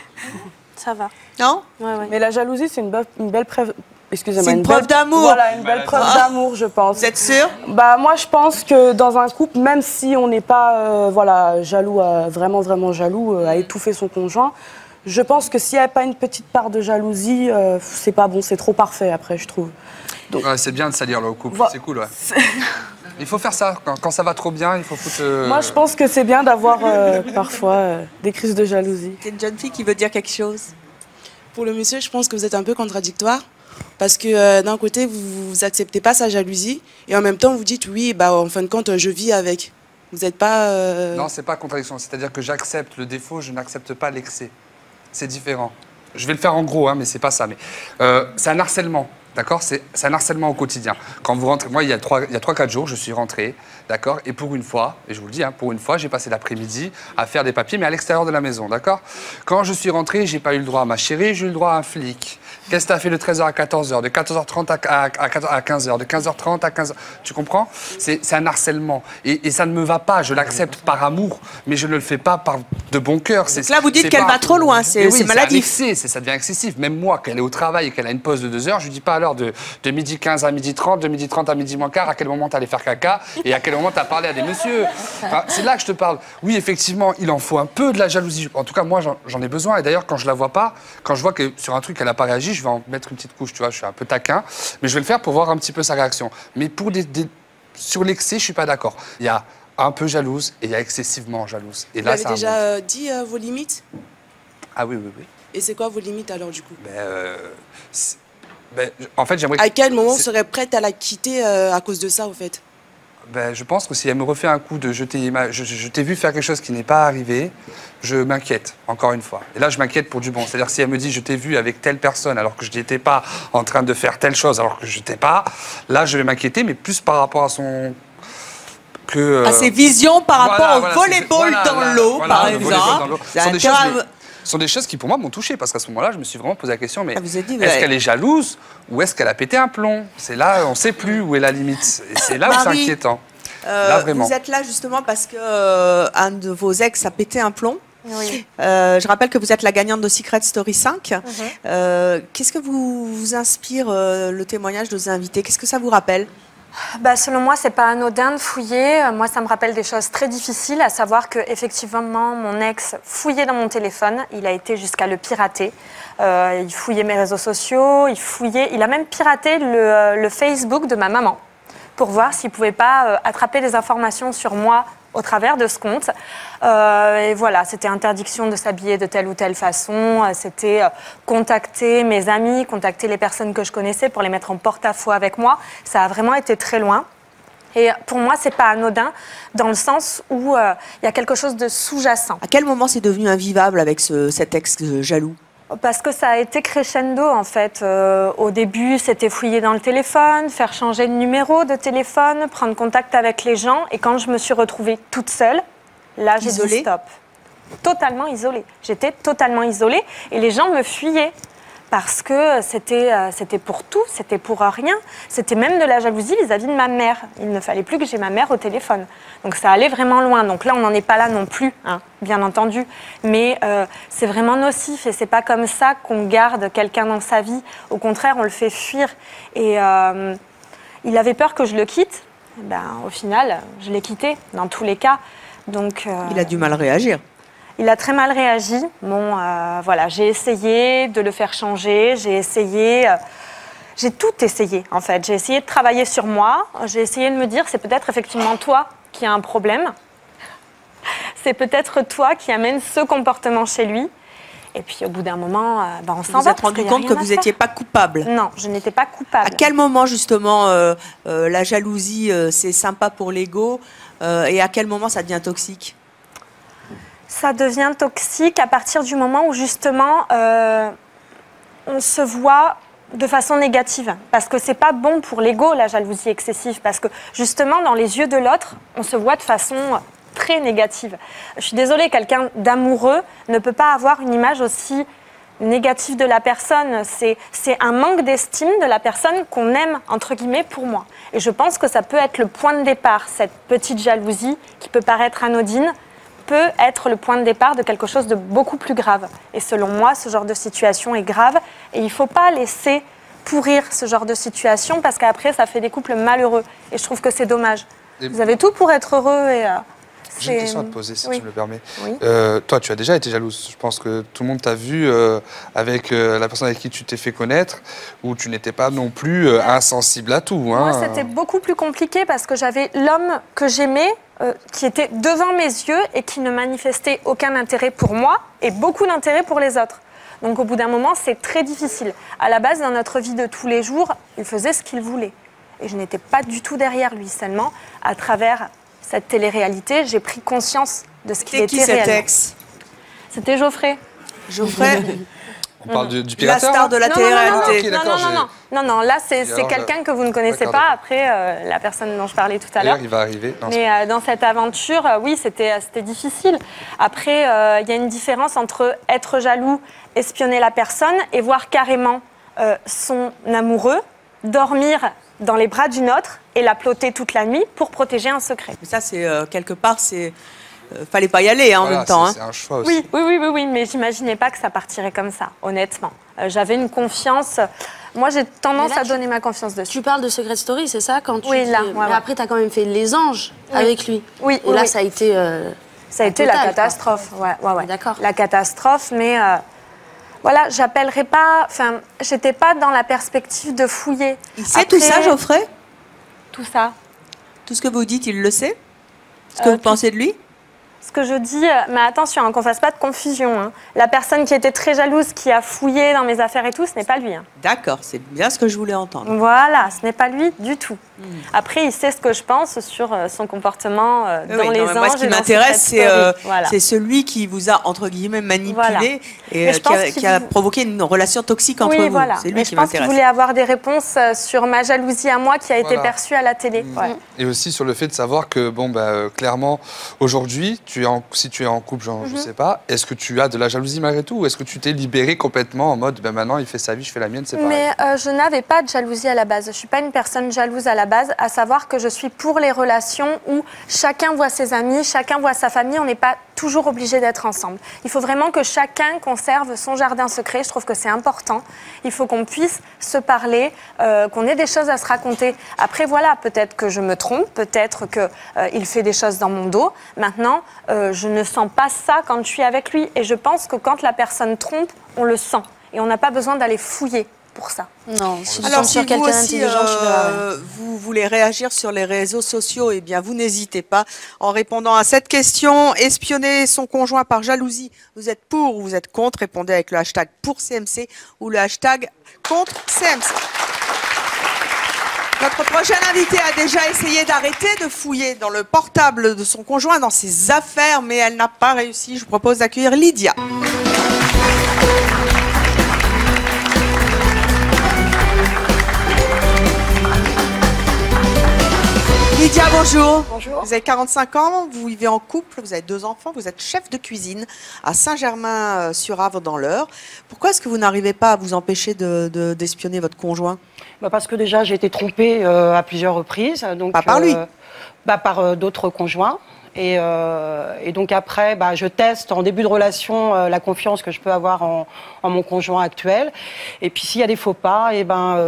Ça va. Non? Mais la jalousie, c'est une belle preuve. Excusez-moi. C'est une preuve belle- d'amour. Voilà, une belle preuve d'amour, je pense. Vous êtes sûr? Bah moi, je pense que dans un couple, même si on n'est pas, voilà, jaloux, vraiment jaloux, à étouffer son conjoint, je pense que s'il n'y a pas une petite part de jalousie, c'est pas bon, c'est trop parfait après, je trouve. Donc, Ouais, c'est bien de salir le couple, c'est cool, ouais. Il faut faire ça. Quand ça va trop bien, il faut foutre... moi, je pense que c'est bien d'avoir parfois des crises de jalousie. C'est une jeune fille qui veut dire quelque chose. Pour le monsieur, je pense que vous êtes un peu contradictoire. Parce que d'un côté, vous acceptez pas sa jalousie. Et en même temps, vous dites, oui, bah, en fin de compte, je vis avec. Vous n'êtes pas... Non, c'est pas contradiction. C'est-à-dire que j'accepte le défaut, je n'accepte pas l'excès. C'est différent. Je vais le faire en gros, hein, mais c'est pas ça. Mais c'est un harcèlement, d'accord? C'est un harcèlement au quotidien. Quand vous rentrez, moi, il y a 3-4 jours, je suis rentré, d'accord? Et pour une fois, et je vous le dis, hein, pour une fois, j'ai passé l'après-midi à faire des papiers, mais à l'extérieur de la maison, d'accord? Quand je suis rentré, j'ai pas eu le droit à ma chérie, j'ai eu le droit à un flic. Qu'est-ce que tu as fait de 13h à 14h, de 14h30 à 15h, de 15h30 à 15h? Tu comprends? C'est un harcèlement. Et ça ne me va pas. Je l'accepte par amour, mais je ne le fais pas par de bon cœur. Donc là, vous dites qu'elle va trop loin, c'est maladif. Ça devient excessif. Même moi, qu'elle est au travail et qu'elle a une pause de 2 heures, je lui dis pas alors de midi 15 à midi 30, de midi 30 à midi moins quart, à quel moment tu allais faire caca et à quel moment tu as parlé à des messieurs. Enfin, c'est là que je te parle. Oui, effectivement, il en faut un peu de la jalousie. En tout cas, moi, j'en ai besoin. Et d'ailleurs, quand je la vois pas, quand je vois que sur un truc, elle n'a pas réagi, je vais en mettre une petite couche, tu vois, je suis un peu taquin, mais je vais le faire pour voir un petit peu sa réaction. Mais sur l'excès, je suis pas d'accord. Il y a un peu jalouse et il y a excessivement jalouse. Et Vous là, avez ça déjà dit vos limites? Ah oui, oui, oui. Et c'est quoi vos limites alors, du coup? En fait, j'aimerais... À quel moment vous serez prête à la quitter à cause de ça, au fait? Je pense que si elle me refait un coup de je t'ai vu faire quelque chose qui n'est pas arrivé, je m'inquiète, encore une fois. Et là, je m'inquiète pour du bon. C'est-à-dire si elle me dit je t'ai vu avec telle personne alors que je n'étais pas en train de faire telle chose alors que je n'étais pas, là, je vais m'inquiéter, mais plus par rapport à son... à ses visions par rapport au volleyball dans l'eau, par exemple. Ce sont des choses qui, pour moi, m'ont touché, parce qu'à ce moment-là, je me suis vraiment posé la question, mais est-ce est-ce qu'elle est jalouse ou est-ce qu'elle a pété un plomb? C'est là, on ne sait plus où est la limite. Et c'est là où c'est inquiétant. Là, vraiment. Vous êtes là justement parce que un de vos ex a pété un plomb. Oui. Je rappelle que vous êtes la gagnante de Secret Story 5. Qu'est-ce que vous inspire le témoignage de vos invités? Qu'est-ce que ça vous rappelle? Bah, selon moi, c'est pas anodin de fouiller. Moi, ça me rappelle des choses très difficiles, à savoir que effectivement, mon ex fouillait dans mon téléphone. Il a été jusqu'à le pirater. Il fouillait mes réseaux sociaux. Il a même piraté le Facebook de ma maman pour voir s'il pouvait pas attraper des informations sur moi au travers de ce compte. Et voilà, c'était interdiction de s'habiller de telle ou telle façon, c'était contacter mes amis, contacter les personnes que je connaissais pour les mettre en porte-à-faux avec moi. Ça a vraiment été très loin. Et pour moi, c'est pas anodin, dans le sens où il y a quelque chose de sous-jacent. À quel moment c'est devenu invivable avec cet ex jaloux? Parce que ça a été crescendo, en fait. Au début, c'était fouiller dans le téléphone, faire changer de numéro de téléphone, prendre contact avec les gens. Et quand je me suis retrouvée toute seule, là, j'ai dit stop. Totalement isolée. J'étais totalement isolée et les gens me fuyaient. Parce que c'était pour tout, c'était pour rien. C'était même de la jalousie vis-à-vis de ma mère. Il ne fallait plus que j'ai ma mère au téléphone. Donc ça allait vraiment loin. Donc là, on n'en est pas là non plus, hein, bien entendu. Mais c'est vraiment nocif et c'est pas comme ça qu'on garde quelqu'un dans sa vie. Au contraire, on le fait fuir. Et il avait peur que je le quitte. Au final, je l'ai quitté, dans tous les cas. Donc, il a du mal à réagir. Il a très mal réagi. Bon, voilà, j'ai essayé de le faire changer, j'ai tout essayé en fait. J'ai essayé de travailler sur moi, j'ai essayé de me dire c'est peut-être effectivement toi qui as un problème, c'est peut-être toi qui amène ce comportement chez lui. Et puis au bout d'un moment, on s'en va. Vous vous êtes rendu compte que vous n'étiez pas coupable? Non, je n'étais pas coupable. À quel moment justement la jalousie c'est sympa pour l'ego et à quel moment ça devient toxique? Ça devient toxique à partir du moment où justement on se voit de façon négative. Parce que c'est pas bon pour l'ego, la jalousie excessive. Parce que justement, dans les yeux de l'autre, on se voit de façon très négative. Je suis désolée, quelqu'un d'amoureux ne peut pas avoir une image aussi négatif de la personne, c'est un manque d'estime de la personne qu'on aime, entre guillemets, pour moi. Et je pense que ça peut être le point de départ, cette petite jalousie qui peut paraître anodine, peut être le point de départ de quelque chose de beaucoup plus grave. Et selon moi, ce genre de situation est grave et il ne faut pas laisser pourrir ce genre de situation parce qu'après, ça fait des couples malheureux. Et je trouve que c'est dommage. Vous avez tout pour être heureux et... J'ai une question à te poser, si tu me le permets. Oui. Toi, tu as déjà été jalouse. Je pense que tout le monde t'a vu avec la personne avec qui tu t'es fait connaître, où tu n'étais pas non plus insensible à tout. Moi, c'était beaucoup plus compliqué parce que j'avais l'homme que j'aimais qui était devant mes yeux et qui ne manifestait aucun intérêt pour moi et beaucoup d'intérêt pour les autres. Donc, au bout d'un moment, c'est très difficile. À la base, dans notre vie de tous les jours, il faisait ce qu'il voulait. Et je n'étais pas du tout derrière lui. Seulement, à travers cette télé-réalité, j'ai pris conscience de ce qu'il était réellement. C'était qui cet ex? C'était Geoffrey. Geoffrey. On parle du pirateur. La star de la télé-réalité. Non, là, c'est quelqu'un que vous ne connaissez pas. Après, la personne dont je parlais tout à l'heure. Il va arriver. Mais dans cette aventure, oui, c'était difficile. Après, il y a une différence entre être jaloux, espionner la personne et voir carrément son amoureux dormir dans les bras d'une autre et la ploter toute la nuit pour protéger un secret. Mais ça, c'est quelque part, c'est fallait pas y aller en même temps. C'est un choix aussi. Oui, mais j'imaginais pas que ça partirait comme ça, honnêtement. J'avais une confiance. Moi, j'ai tendance à donner ma confiance dessus. Tu parles de Secret Story, c'est ça quand tu Oui, là. Mais après, tu as quand même fait Les Anges avec lui. Oui. Et là, ça a été. Ça a été la catastrophe. Ouais. D'accord. La catastrophe, mais. Voilà, j'appellerais pas. Enfin, j'étais pas dans la perspective de fouiller. Il sait tout ça, Geoffrey? Tout ça. Tout ce que vous dites, il le sait? Ce que vous pensez de lui? Ce que je dis, mais attention, qu'on ne fasse pas de confusion. Hein. La personne qui était très jalouse, qui a fouillé dans mes affaires et tout, ce n'est pas lui. Hein. D'accord, c'est bien ce que je voulais entendre. Voilà, ce n'est pas lui du tout. Après, il sait ce que je pense sur son comportement dans Les Anges. Moi, ce qui m'intéresse, c'est celui qui vous a, entre guillemets, manipulé et qui a provoqué une relation toxique entre vous. Voilà. C'est lui qui m'intéresse. Je pense qu'il voulait avoir des réponses sur ma jalousie à moi qui a été perçue à la télé. Et aussi sur le fait de savoir que, clairement, aujourd'hui, si tu es en couple, je ne sais pas, est-ce que tu as de la jalousie malgré tout ou est-ce que tu t'es libérée complètement en mode maintenant il fait sa vie, je fais la mienne, c'est pareil? Mais je n'avais pas de jalousie à la base. Je ne suis pas une personne jalouse à la base, à savoir que je suis pour les relations où chacun voit ses amis, chacun voit sa famille, on n'est pas toujours obligé d'être ensemble. Il faut vraiment que chacun conserve son jardin secret, je trouve que c'est important. Il faut qu'on puisse se parler, qu'on ait des choses à se raconter. Après voilà, peut-être que je me trompe, peut-être qu'il fait des choses dans mon dos. Maintenant, je ne sens pas ça quand je suis avec lui. Et je pense que quand la personne trompe, on le sent. Et on n'a pas besoin d'aller fouiller pour ça. Non, si alors si quelqu'un vous aussi, intelligent, vous voulez réagir sur les réseaux sociaux, eh bien vous n'hésitez pas en répondant à cette question. Espionner son conjoint par jalousie, vous êtes pour ou vous êtes contre? Répondez avec le hashtag pour CMC ou le hashtag contre CMC. Notre prochaine invitée a déjà essayé d'arrêter de fouiller dans le portable de son conjoint, dans ses affaires, mais elle n'a pas réussi. Je vous propose d'accueillir Lydia. Lydia, bonjour. Bonjour. Vous avez 45 ans, vous vivez en couple, vous avez 2 enfants, vous êtes chef de cuisine à Saint-Germain-sur-Avre dans l'Eure. Pourquoi est-ce que vous n'arrivez pas à vous empêcher d'espionner votre conjoint? Parce que déjà, j'ai été trompée à plusieurs reprises. Donc, pas par lui? Par d'autres conjoints. Et donc après, je teste en début de relation la confiance que je peux avoir en mon conjoint actuel. Et puis s'il y a des faux pas,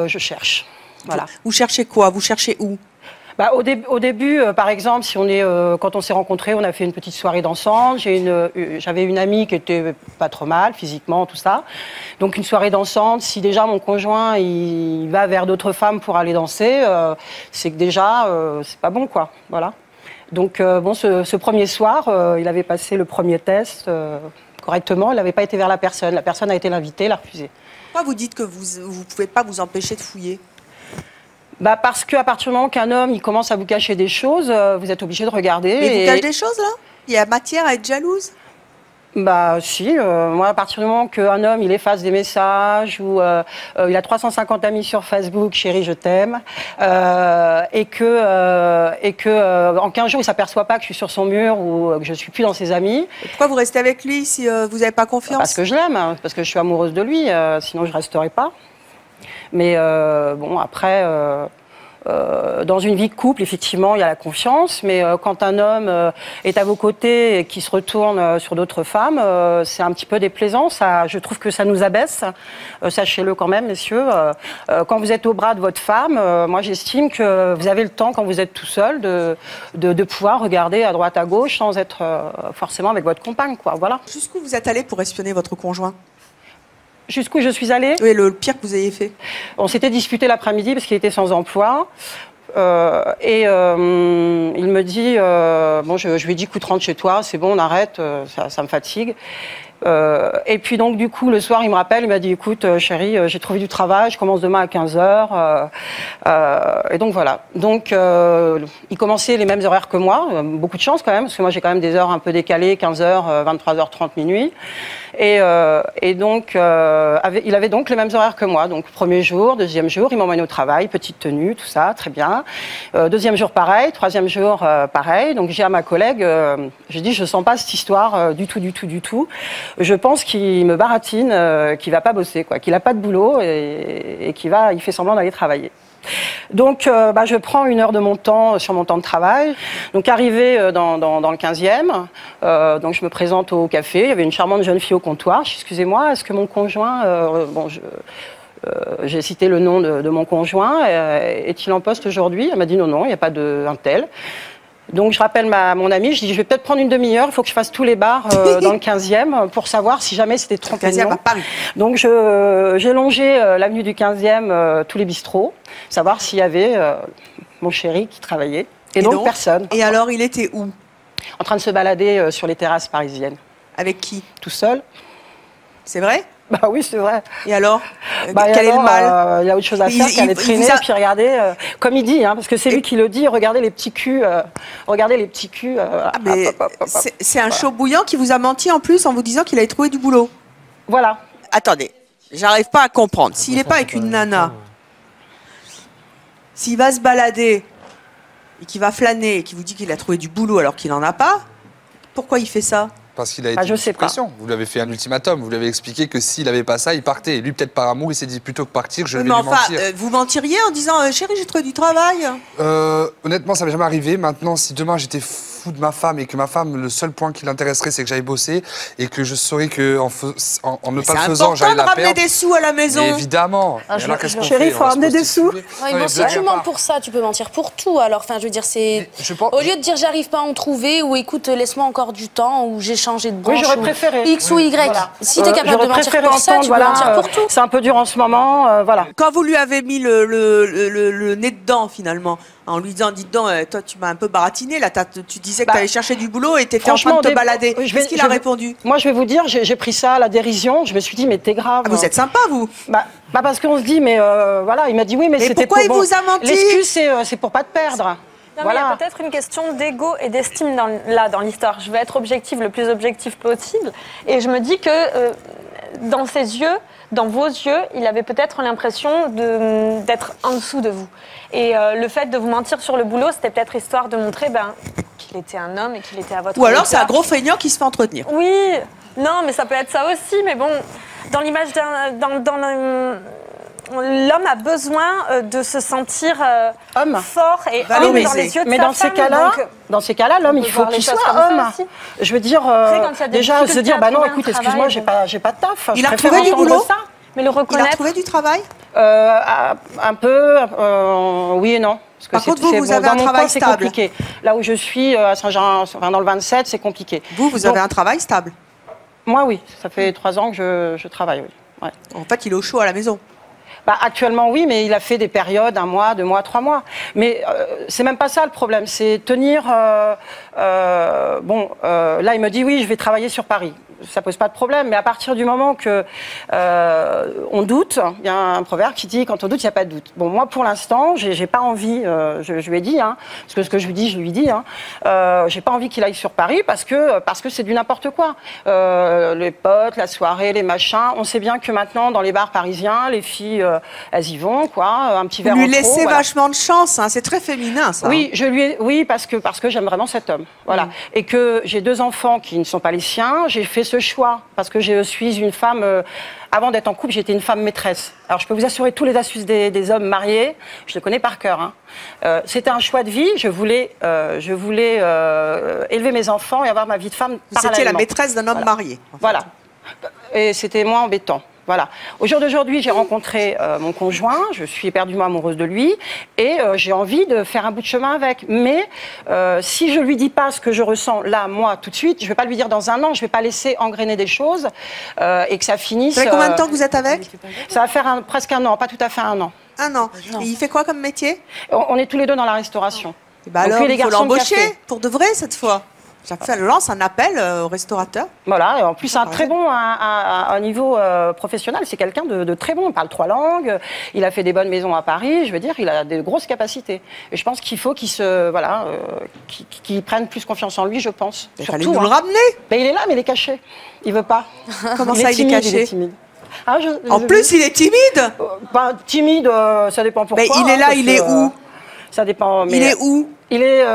je cherche. Voilà. Vous cherchez quoi? Vous cherchez où? Au début, par exemple, quand on s'est rencontrés, on a fait une petite soirée dansante. J'avais une amie qui était pas trop mal, physiquement, tout ça. Donc une soirée dansante, si déjà mon conjoint il va vers d'autres femmes pour aller danser, c'est que déjà, c'est pas bon, quoi. Voilà. Donc ce premier soir, il avait passé le premier test correctement. Il n'avait pas été vers la personne. La personne a été l'invitée, l'a refusé. Pourquoi vous dites que vous ne pouvez pas vous empêcher de fouiller? Parce qu'à partir du moment qu'un homme il commence à vous cacher des choses, vous êtes obligé de regarder. Et vous cache des choses là? Il y a matière à être jalouse? Bah si, moi à partir du moment qu'un homme il efface des messages ou il a 350 amis sur Facebook, chérie je t'aime, et que en 15 jours il s'aperçoit pas que je suis sur son mur ou que je suis plus dans ses amis. Et pourquoi vous restez avec lui si vous n'avez pas confiance? Parce que je l'aime, hein, parce que je suis amoureuse de lui, sinon je resterai pas. Mais bon après. Dans une vie de couple, effectivement, il y a la confiance, mais quand un homme est à vos côtés et qui se retourne sur d'autres femmes, c'est un petit peu déplaisant. Ça, je trouve que ça nous abaisse. Sachez-le quand même, messieurs. Quand vous êtes au bras de votre femme, moi j'estime que vous avez le temps, quand vous êtes tout seul, de pouvoir regarder à droite, à gauche, sans être forcément avec votre compagne, quoi. Voilà. Jusqu'où vous êtes allé pour espionner votre conjoint? Jusqu'où je suis allée? Oui, le pire que vous ayez fait. On s'était disputé l'après-midi parce qu'il était sans emploi. Il me dit, bon, je lui ai dit, écoute, rentre chez toi, c'est bon, on arrête, ça me fatigue. Et puis donc du coup le soir il me rappelle, il m'a dit écoute chérie, j'ai trouvé du travail, je commence demain à 15h. Et donc voilà. Donc il commençait les mêmes horaires que moi, beaucoup de chance quand même, parce que moi j'ai quand même des heures un peu décalées, 15h, 23h30, minuit. Et donc il avait donc les mêmes horaires que moi. Donc premier jour, deuxième jour, il m'emmène au travail, petite tenue, tout ça, très bien. Deuxième jour pareil, troisième jour pareil. Donc j'ai à ma collègue, j'ai dit je sens pas cette histoire du tout. Je pense qu'il me baratine, qu'il va pas bosser, quoi, qu'il a pas de boulot et il fait semblant d'aller travailler. Donc, je prends 1 heure de mon temps sur mon temps de travail. Donc, arrivé dans le 15e, donc je me présente au café. Il y avait une charmante jeune fille au comptoir. Excusez-moi, est-ce que mon conjoint, j'ai cité le nom de mon conjoint, est-il en poste aujourd'hui? Elle m'a dit non, il n'y a pas d'un tel. Donc je rappelle mon amie, je dis je vais peut-être prendre une demi-heure, il faut que je fasse tous les bars dans le 15e pour savoir si jamais c'était trompé de nom. Donc j'ai longé l'avenue du 15e, tous les bistrots, savoir s'il y avait mon chéri qui travaillait. Et donc personne. Et alors il était où? En train de se balader sur les terrasses parisiennes. Avec qui? Tout seul. C'est vrai? Bah oui, c'est vrai. Et alors quel est le mal? Il y a autre chose à faire qu'aller traîner et puis regarder, comme il dit, hein, parce que c'est lui qui le dit, regardez les petits culs. C'est un chaud bouillant qui vous a menti en plus en vous disant qu'il avait trouvé du boulot. Voilà. Attendez, j'arrive pas à comprendre. S'il n'est pas avec une nana, s'il va se balader et qu'il va flâner et qu'il vous dit qu'il a trouvé du boulot alors qu'il n'en a pas, pourquoi il fait ça? Parce qu'il a été je sais pas. Vous lui avez fait un ultimatum, vous lui avez expliqué que s'il n'avait pas ça, il partait. Et lui, peut-être par amour, il s'est dit plutôt que partir, je vais lui mentir. Vous mentiriez en disant chérie, j'ai trouvé du travail? Honnêtement, ça m'est jamais arrivé. Maintenant, si demain j'étais fou de ma femme et que ma femme, le seul point qui l'intéresserait, c'est que j'aille bosser et que je saurais qu'en ne pas le faisant, j'allais la perdre. C'est important de ramener des sous à la maison. Mais évidemment. Chérie, il faut ramener des sous. Si tu mens pour ça, tu peux mentir pour tout. Alors, enfin, je veux dire, c'est au lieu de dire j'arrive pas à en trouver ou écoute, laisse-moi encore du temps ou j'ai changé de branche. Oui, j'aurais préféré. X ou Y. Voilà. Si tu es capable de mentir pour ça, tu peux mentir pour tout. C'est un peu dur en ce moment, voilà. Quand vous lui avez mis le nez dedans, finalement, en lui disant, dis donc, toi, tu m'as un peu baratiné, là, tu disais que tu allais chercher du boulot et tu étais en train de te balader. Qu'est-ce qu'il a répondu? Moi, je vais vous dire, j'ai pris ça à la dérision. Je me suis dit, mais t'es grave. Ah, vous êtes sympa, vous? Parce qu'on se dit, mais voilà, il m'a dit oui, mais c'était pour... pourquoi il vous a menti? L'excuse, c'est pour pas te perdre. Non, voilà. Il y a peut-être une question d'ego et d'estime dans l'histoire. Je vais être objective, le plus objective possible. Et je me dis que dans ses yeux, dans vos yeux, il avait peut-être l'impression d'être en dessous de vous. Et le fait de vous mentir sur le boulot, c'était peut-être histoire de montrer qu'il était un homme et qu'il était à votre Ou alors c'est un gros feignant qui se fait entretenir. Oui, non, mais ça peut être ça aussi. Mais bon, dans l'image l'homme a besoin de se sentir homme, fort et homme dans les yeux de sa femme. Dans ces cas-là, l'homme, il faut qu'il soit homme. Je veux dire, déjà, se dire, non, écoute, excuse-moi, j'ai pas de taf. Il a trouvé du boulot? Mais le reconnaître. Il a trouvé du travail? Un peu, oui et non. Par contre, vous avez un travail stable. C'est compliqué. Là où je suis, à Saint-Jean, dans le 27, c'est compliqué. Vous avez un travail stable? Moi, oui. Ça fait 3 ans que je travaille, oui. Ouais. En fait, il est au chaud à la maison. Actuellement, oui, mais il a fait des périodes, 1 mois, 2 mois, 3 mois. Mais c'est même pas ça le problème, c'est tenir... là, il me dit, oui, je vais travailler sur Paris. ça pose pas de problème. Mais à partir du moment que on doute, il y a un proverbe qui dit quand on doute, il n'y a pas de doute. Bon, moi, pour l'instant, j'ai pas envie. Je lui ai dit, hein, parce que ce que je lui dis, je lui dis. Hein, j'ai pas envie qu'il aille sur Paris parce que c'est du n'importe quoi. Les potes, la soirée, les machins. On sait bien que maintenant, dans les bars parisiens, les filles, elles y vont, quoi. Un petit verre. Vous lui en trop, laissez voilà. vachement de chance. Hein. C'est très féminin, ça. Oui, oui, parce que j'aime vraiment cet homme. Voilà. Et que j'ai 2 enfants qui ne sont pas les siens. J'ai fait ce choix parce que je suis une femme. Avant d'être en couple, j'étais une femme maîtresse. Alors, je peux vous assurer tous les astuces des hommes mariés. Je les connais par cœur. Hein. C'était un choix de vie. Je voulais élever mes enfants et avoir ma vie de femme parallèlement. C'était la maîtresse d'un homme marié. En fait. Voilà. Et c'était moins embêtant. Voilà. Au jour d'aujourd'hui, j'ai rencontré mon conjoint, je suis éperdument amoureuse de lui et j'ai envie de faire un bout de chemin avec. Mais si je lui dis pas ce que je ressens là, moi, tout de suite, je vais pas lui dire dans un an, je vais pas laisser engrainer des choses et que ça finisse. Ça fait combien de temps que vous êtes avec? Ça va faire presque un an, pas tout à fait un an. Un an. Et il fait quoi comme métier? On est tous les deux dans la restauration. Et bah alors, il faut l'embaucher pour de vrai cette fois. Chaque fois, elle lance un appel au restaurateur. Voilà, et en plus, un très bon à un niveau professionnel. C'est quelqu'un de très bon. Il parle 3 langues. Il a fait des bonnes maisons à Paris. Je veux dire, il a de grosses capacités. Et je pense qu'il faut qu'il prenne plus confiance en lui, je pense. Il fallait nous le ramener. Mais il est là, mais il est caché. Il veut pas. Comment ça, il est caché? Il est timide. Ah, en plus, il est timide. Timide, ça dépend pourquoi. Mais il est là, il est où? Ça dépend. Mais il est où? Il est,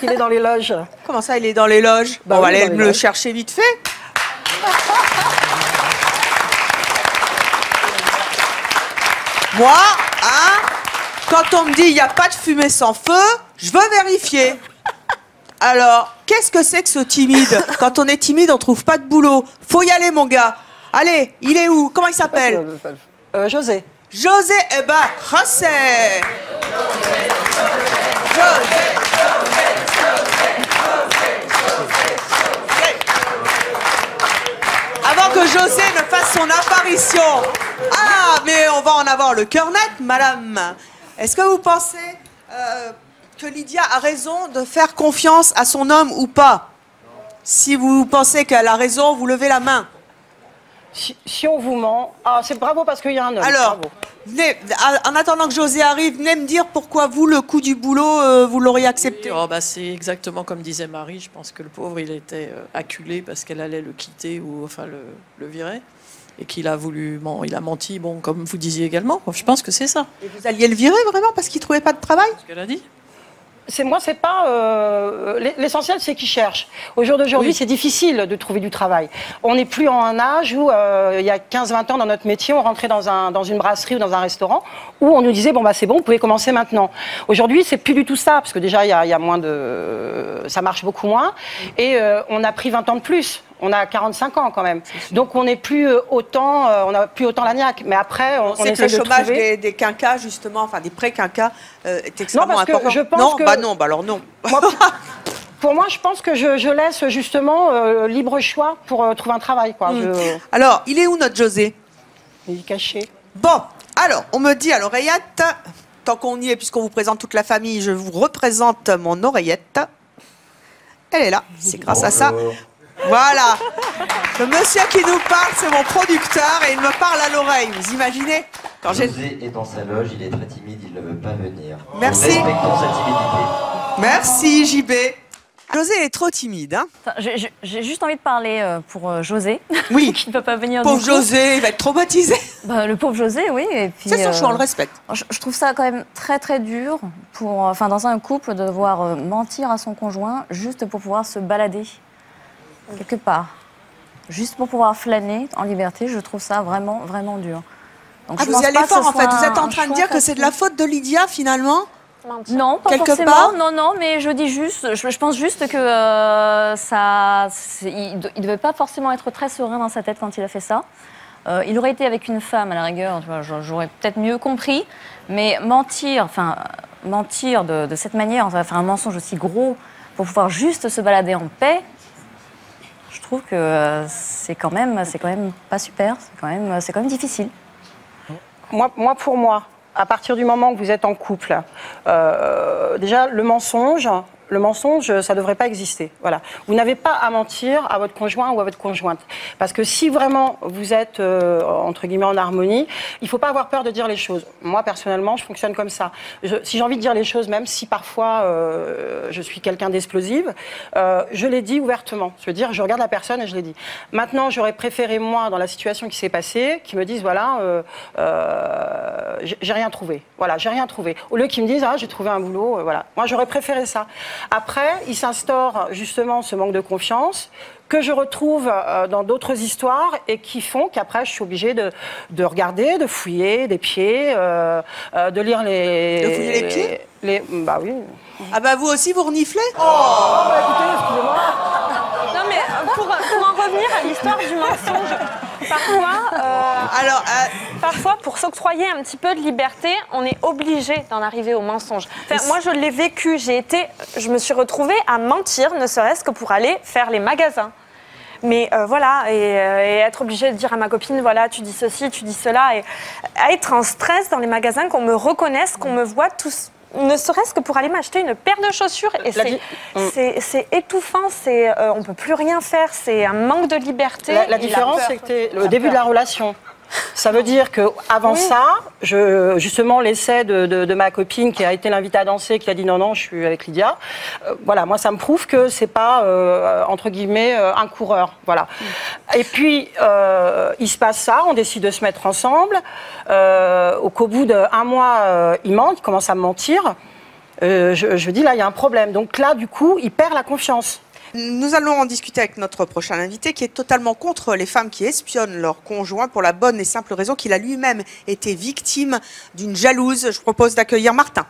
il est dans les loges. Comment ça, il est dans les loges? On va aller le chercher vite fait. Moi, hein, quand on me dit il n'y a pas de fumée sans feu, je veux vérifier. Alors, qu'est-ce que c'est que ce timide? Quand on est timide, on trouve pas de boulot. Faut y aller, mon gars. Allez, il est où? Comment il s'appelle? José. José, eh ben, José. Avant que José ne fasse son apparition. Ah, mais on va en avoir le cœur net, madame. Est-ce que vous pensez que Lydia a raison de faire confiance à son homme ou pas? Si vous pensez qu'elle a raison, vous levez la main. Si on vous ment, c'est bravo parce qu'il y a un homme. Alors, venez, en attendant que José arrive, venez me dire pourquoi vous, le coup du boulot, vous l'auriez accepté. C'est exactement comme disait Marie. Je pense que le pauvre, il était acculé parce qu'elle allait le quitter ou enfin le virer. Et qu'il a voulu, il a menti, comme vous disiez également. Je pense que c'est ça. Et vous alliez le virer vraiment parce qu'il ne trouvait pas de travail? C'est ce qu'elle a dit. Moi, c'est pas l'essentiel, c'est qu'il cherche. Au jour d'aujourd'hui, c'est difficile de trouver du travail. On n'est plus en un âge où il y a 15-20 ans dans notre métier, on rentrait dans une brasserie ou dans un restaurant où on nous disait c'est bon, vous pouvez commencer maintenant. Aujourd'hui, c'est plus du tout ça parce que déjà il y a moins de, ça marche beaucoup moins et on a pris 20 ans de plus. On a 45 ans quand même. Donc on n'est plus autant, on n'a plus autant la niaque. Mais après, on essaie de le chômage trouver... des quinquas, justement, enfin des pré-quinquas, est extrêmement important. Que je pense alors non. Pour moi, je pense que je laisse justement libre choix pour trouver un travail. Quoi. Alors, il est où notre José? Il est caché. Bon, alors, on me dit à l'oreillette, tant qu'on y est, puisqu'on vous présente toute la famille, je vous représente mon oreillette. Elle est là, c'est grâce à ça. Voilà, le monsieur qui nous parle, c'est mon producteur et il me parle à l'oreille. Vous imaginez quand José est dans sa loge, il est très timide, il ne veut pas venir. Merci. Respectons sa timidité. Merci JB. José est trop timide. Hein, j'ai juste envie de parler pour José, oui. qui ne peut pas venir. Pauvre José, il va être traumatisé. Le pauvre José, oui. C'est son choix, on le respecte. Je trouve ça quand même très très dur dans un couple de devoir mentir à son conjoint juste pour pouvoir se balader. Quelque part. Juste pour pouvoir flâner en liberté, je trouve ça vraiment, vraiment dur. Donc, vous y allez fort en fait. Vous êtes en train de dire que c'est de la faute de Lydia finalement? Non, pas quelque forcément. Part non, mais je dis juste, je pense juste que il devait pas forcément être très serein dans sa tête quand il a fait ça. Il aurait été avec une femme à la rigueur, j'aurais peut-être mieux compris. Mais mentir de cette manière, faire un mensonge aussi gros pour pouvoir juste se balader en paix. Je trouve que c'est quand même pas super, c'est quand même difficile. Pour moi, à partir du moment où vous êtes en couple, déjà le mensonge, le mensonge, ça ne devrait pas exister. Voilà. Vous n'avez pas à mentir à votre conjoint ou à votre conjointe. Parce que si vraiment vous êtes, entre guillemets, en harmonie, il ne faut pas avoir peur de dire les choses. Moi, personnellement, je fonctionne comme ça. Si j'ai envie de dire les choses, même si parfois je suis quelqu'un d'explosive, je les dis ouvertement. Je veux dire, je regarde la personne et je les dis. Maintenant, j'aurais préféré, moi, dans la situation qui s'est passée, qu'ils me disent, voilà, j'ai rien trouvé. Voilà, j'ai rien trouvé. Au lieu qu'ils me disent, ah, j'ai trouvé un boulot, voilà. Moi, j'aurais préféré ça. Après, il s'instaure justement ce manque de confiance que je retrouve dans d'autres histoires et qui font qu'après, je suis obligée de regarder, de fouiller des pieds, de lire les... De fouiller les pieds Bah oui. Ah bah vous aussi, vous reniflez? Oh bah écoutez, excusez-moi. Non mais pour en revenir à l'histoire du mensonge, parfois pour s'octroyer un petit peu de liberté, on est obligé d'en arriver au mensonge. Enfin, moi je l'ai vécu, je me suis retrouvée à mentir, ne serait-ce que pour aller faire les magasins. Mais voilà, et être obligée de dire à ma copine, voilà, tu dis ceci, tu dis cela, et à être en stress dans les magasins, qu'on me reconnaisse, qu'on me voit tous. Ne serait-ce que pour aller m'acheter une paire de chaussures. Et c'est étouffant, on ne peut plus rien faire, c'est un manque de liberté. La différence, c'est que c'est le début de la relation. Ça veut dire qu'avant ça, justement, l'essai de ma copine qui a été l'invitée à danser, qui a dit non, non, je suis avec Lydia, voilà, moi, ça me prouve que c'est pas, entre guillemets, un coureur. Voilà. Et puis, il se passe ça, on décide de se mettre ensemble. Qu'au bout d'un mois, il ment, il commence à me mentir. Je dis, là, il y a un problème. Donc là, du coup, il perd la confiance. Nous allons en discuter avec notre prochain invité qui est totalement contre les femmes qui espionnent leur conjoint pour la bonne et simple raison qu'il a lui-même été victime d'une jalouse. Je propose d'accueillir Martin.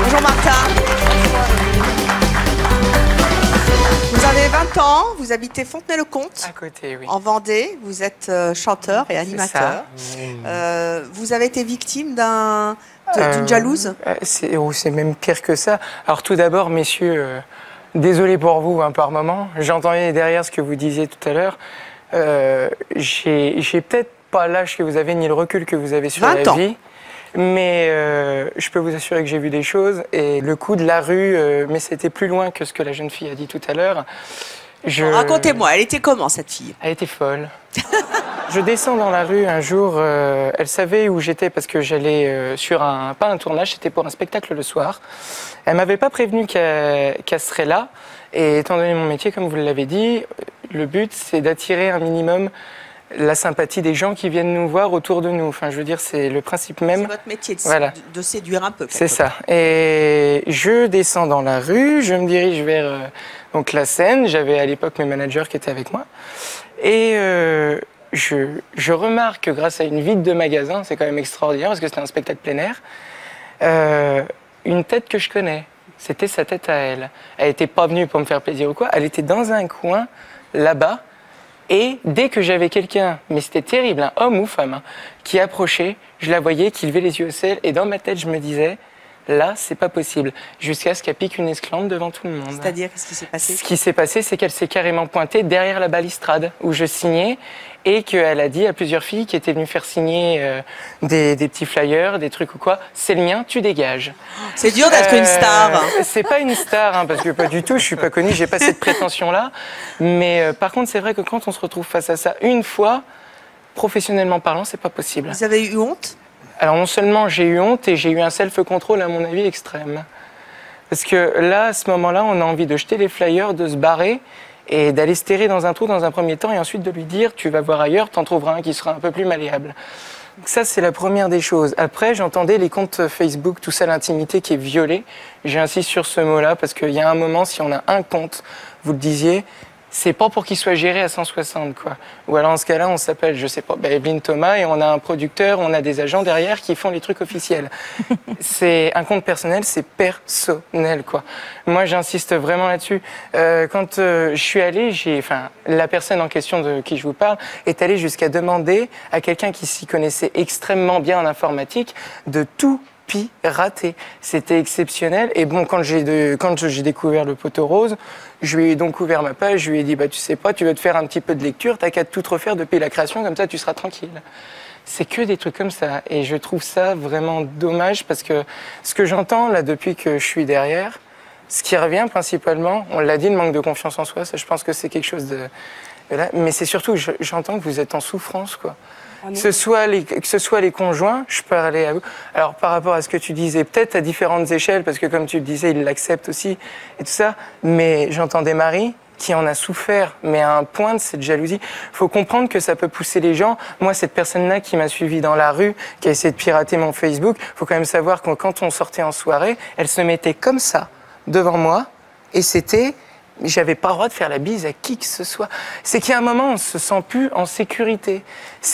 Bonjour Martin. Vous avez 20 ans, vous habitez Fontenay-le-Comte. À côté, oui. En Vendée, vous êtes chanteur et animateur. Vous avez été victime d'une jalouse? C'est même pire que ça. Alors tout d'abord, messieurs, désolé pour vous par moment. J'entendais derrière ce que vous disiez tout à l'heure. J'ai peut-être pas l'âge que vous avez ni le recul que vous avez sur la vie. Mais je peux vous assurer que j'ai vu des choses. Et le coup de la rue, mais c'était plus loin que ce que la jeune fille a dit tout à l'heure. Racontez-moi, elle était comment cette fille? Elle était folle. Je descends dans la rue un jour, elle savait où j'étais parce que j'allais sur pas un tournage, c'était pour un spectacle le soir. Elle m'avait pas prévenu qu'elle serait là. Et étant donné mon métier, comme vous l'avez dit, le but c'est d'attirer un minimum la sympathie des gens qui viennent nous voir autour de nous. Enfin, je veux dire, c'est le principe même. C'est votre métier de séduire un peu. C'est ça. Et je descends dans la rue, je me dirige vers donc la scène. J'avais à l'époque mes managers qui étaient avec moi. Et je remarque que grâce à une vitre de magasin, c'est quand même extraordinaire parce que c'était un spectacle plein air, une tête que je connais. C'était sa tête à elle. Elle n'était pas venue pour me faire plaisir ou quoi. Elle était dans un coin, là-bas. Et dès que j'avais quelqu'un, mais c'était terrible, un homme ou femme, qui approchait, je la voyais, qui levait les yeux au ciel. Et dans ma tête, je me disais, là, c'est pas possible. Jusqu'à ce qu'elle pique une esclante devant tout le monde. C'est-à-dire, qu'est-ce qui s'est passé? Ce qui s'est passé, c'est qu'elle s'est carrément pointée derrière la balustrade où je signais et qu'elle a dit à plusieurs filles qui étaient venues faire signer des petits flyers, des trucs ou quoi, c'est le mien, tu dégages. C'est dur d'être une star. C'est pas une star, parce que pas du tout, je suis pas connue, j'ai pas cette prétention-là. Mais par contre, c'est vrai que quand on se retrouve face à ça une fois, professionnellement parlant, c'est pas possible. Vous avez eu honte? Alors non seulement j'ai eu honte et j'ai eu un self-control à mon avis extrême. Parce que là, à ce moment-là, on a envie de jeter les flyers, de se barrer et d'aller se terrer dans un trou dans un premier temps et ensuite de lui dire tu vas voir ailleurs, t'en trouveras un qui sera un peu plus malléable. Donc ça, c'est la première des choses. Après, j'entendais les comptes Facebook, tout ça, l'intimité qui est violée. J'insiste sur ce mot-là parce qu'il y a un moment, si on a un compte, vous le disiez, c'est pas pour qu'il soit géré à 160, quoi. Ou alors, en ce cas-là, on s'appelle, je sais pas, Evelyne Thomas, et on a un producteur, on a des agents derrière qui font les trucs officiels. C'est un compte personnel, c'est personnel, quoi. Moi, j'insiste vraiment là-dessus. Quand je suis allée, la personne en question de qui je vous parle est allée jusqu'à demander à quelqu'un qui s'y connaissait extrêmement bien en informatique de tout piraté. C'était exceptionnel. Et bon, quand j'ai découvert le poteau rose, je lui ai donc ouvert ma page, je lui ai dit, bah, tu sais pas, tu veux te faire un petit peu de lecture, t'as qu'à tout refaire depuis la création, comme ça tu seras tranquille. C'est que des trucs comme ça. Et je trouve ça vraiment dommage parce que ce que j'entends là depuis que je suis derrière, ce qui revient principalement, on l'a dit, le manque de confiance en soi, ça je pense que c'est quelque chose de là. Mais c'est surtout, j'entends que vous êtes en souffrance, quoi. Que ce soit les conjoints, je parlais à vous. Alors par rapport à ce que tu disais, peut-être à différentes échelles, parce que comme tu le disais, ils l'acceptent aussi et tout ça, mais j'entends des maris qui en a souffert, mais à un point de cette jalousie. Il faut comprendre que ça peut pousser les gens. Moi, cette personne-là qui m'a suivi dans la rue, qui a essayé de pirater mon Facebook, il faut quand même savoir que quand on sortait en soirée, elle se mettait comme ça, devant moi, et c'était... J'avais pas le droit de faire la bise à qui que ce soit. C'est qu'il y a un moment, on se sent plus en sécurité.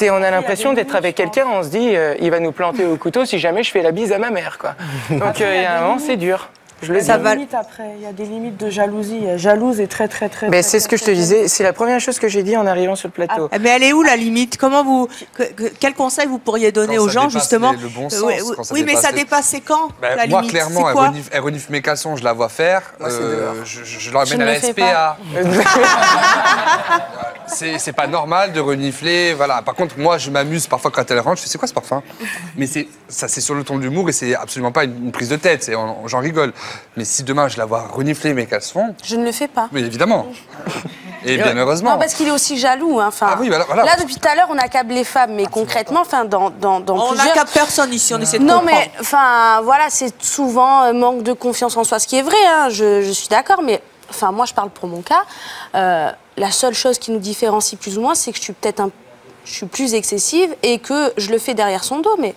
On a l'impression d'être avec quelqu'un, on se dit, il va nous planter au couteau si jamais je fais la bise à ma mère, quoi. Donc il y a un moment, c'est dur. Il y a des limites après, il y a des limites de jalousie. Jalouse est très. Mais c'est ce que je te disais, c'est la première chose que j'ai dit en arrivant sur le plateau. Mais elle est où la limite? Quel conseil vous pourriez donner aux gens justement? Le bon sens, oui, mais ça dépassait quand la moi, limite? clairement, elle renifle mes caleçons, je la vois faire. Moi, je l'emmène à la SPA. C'est pas normal de renifler. Voilà. Par contre, moi, je m'amuse parfois quand elle rentre. Je fais, c'est quoi ce parfum? Mais c'est sur le ton de l'humour et c'est absolument pas une prise de tête. J'en rigole. Mais si demain je la vois renifler mes caleçons... Je ne le fais pas. Oui, évidemment. Et bien heureusement. Non, parce qu'il est aussi jaloux. Hein. Enfin, oui, voilà. Là, depuis tout à l'heure, on accable les femmes. Mais concrètement, enfin, dans on n'accable personne ici, on essaie de comprendre. Non, mais enfin, voilà, c'est souvent manque de confiance en soi. Ce qui est vrai, hein, je suis d'accord. Mais enfin, moi, je parle pour mon cas. La seule chose qui nous différencie plus ou moins, c'est que je suis plus excessive et que je le fais derrière son dos, mais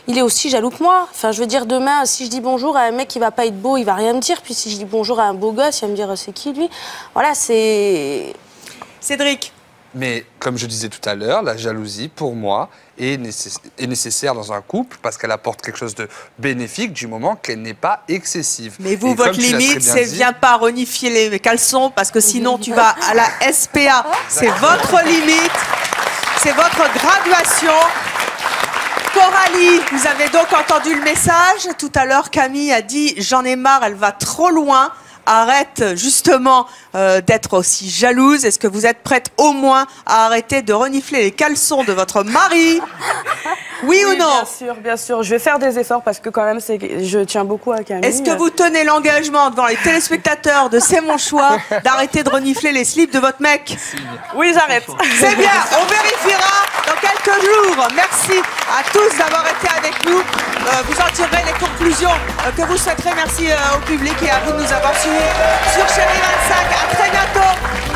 il est aussi jaloux que moi. Enfin, je veux dire, demain, si je dis bonjour à un mec qui va pas être beau, il va rien me dire. Puis si je dis bonjour à un beau gosse, il va me dire c'est qui lui? Voilà, c'est... Cédric. Mais comme je disais tout à l'heure, la jalousie, pour moi, est nécessaire dans un couple parce qu'elle apporte quelque chose de bénéfique du moment qu'elle n'est pas excessive. Mais vous, votre limite, c'est viens pas renifier les caleçons parce que sinon tu vas à la SPA. C'est votre limite. C'est votre graduation. Coralie, vous avez donc entendu le message. Tout à l'heure, Camille a dit « J'en ai marre, elle va trop loin. Arrête justement d'être aussi jalouse. Est-ce que vous êtes prête au moins à arrêter de renifler les caleçons de votre mari? Oui ou non? Bien sûr. Je vais faire des efforts parce que quand même, je tiens beaucoup à Camille. Est-ce que vous tenez l'engagement devant les téléspectateurs de C'est mon choix d'arrêter de renifler les slips de votre mec? Oui, j'arrête. C'est bien, on vérifiera dans quelques jours. Merci à tous d'avoir été avec nous. Vous en tirerez les conclusions que vous souhaiterez. Merci au public et à vous de nous avoir suivis sur Chérie 25. À très bientôt.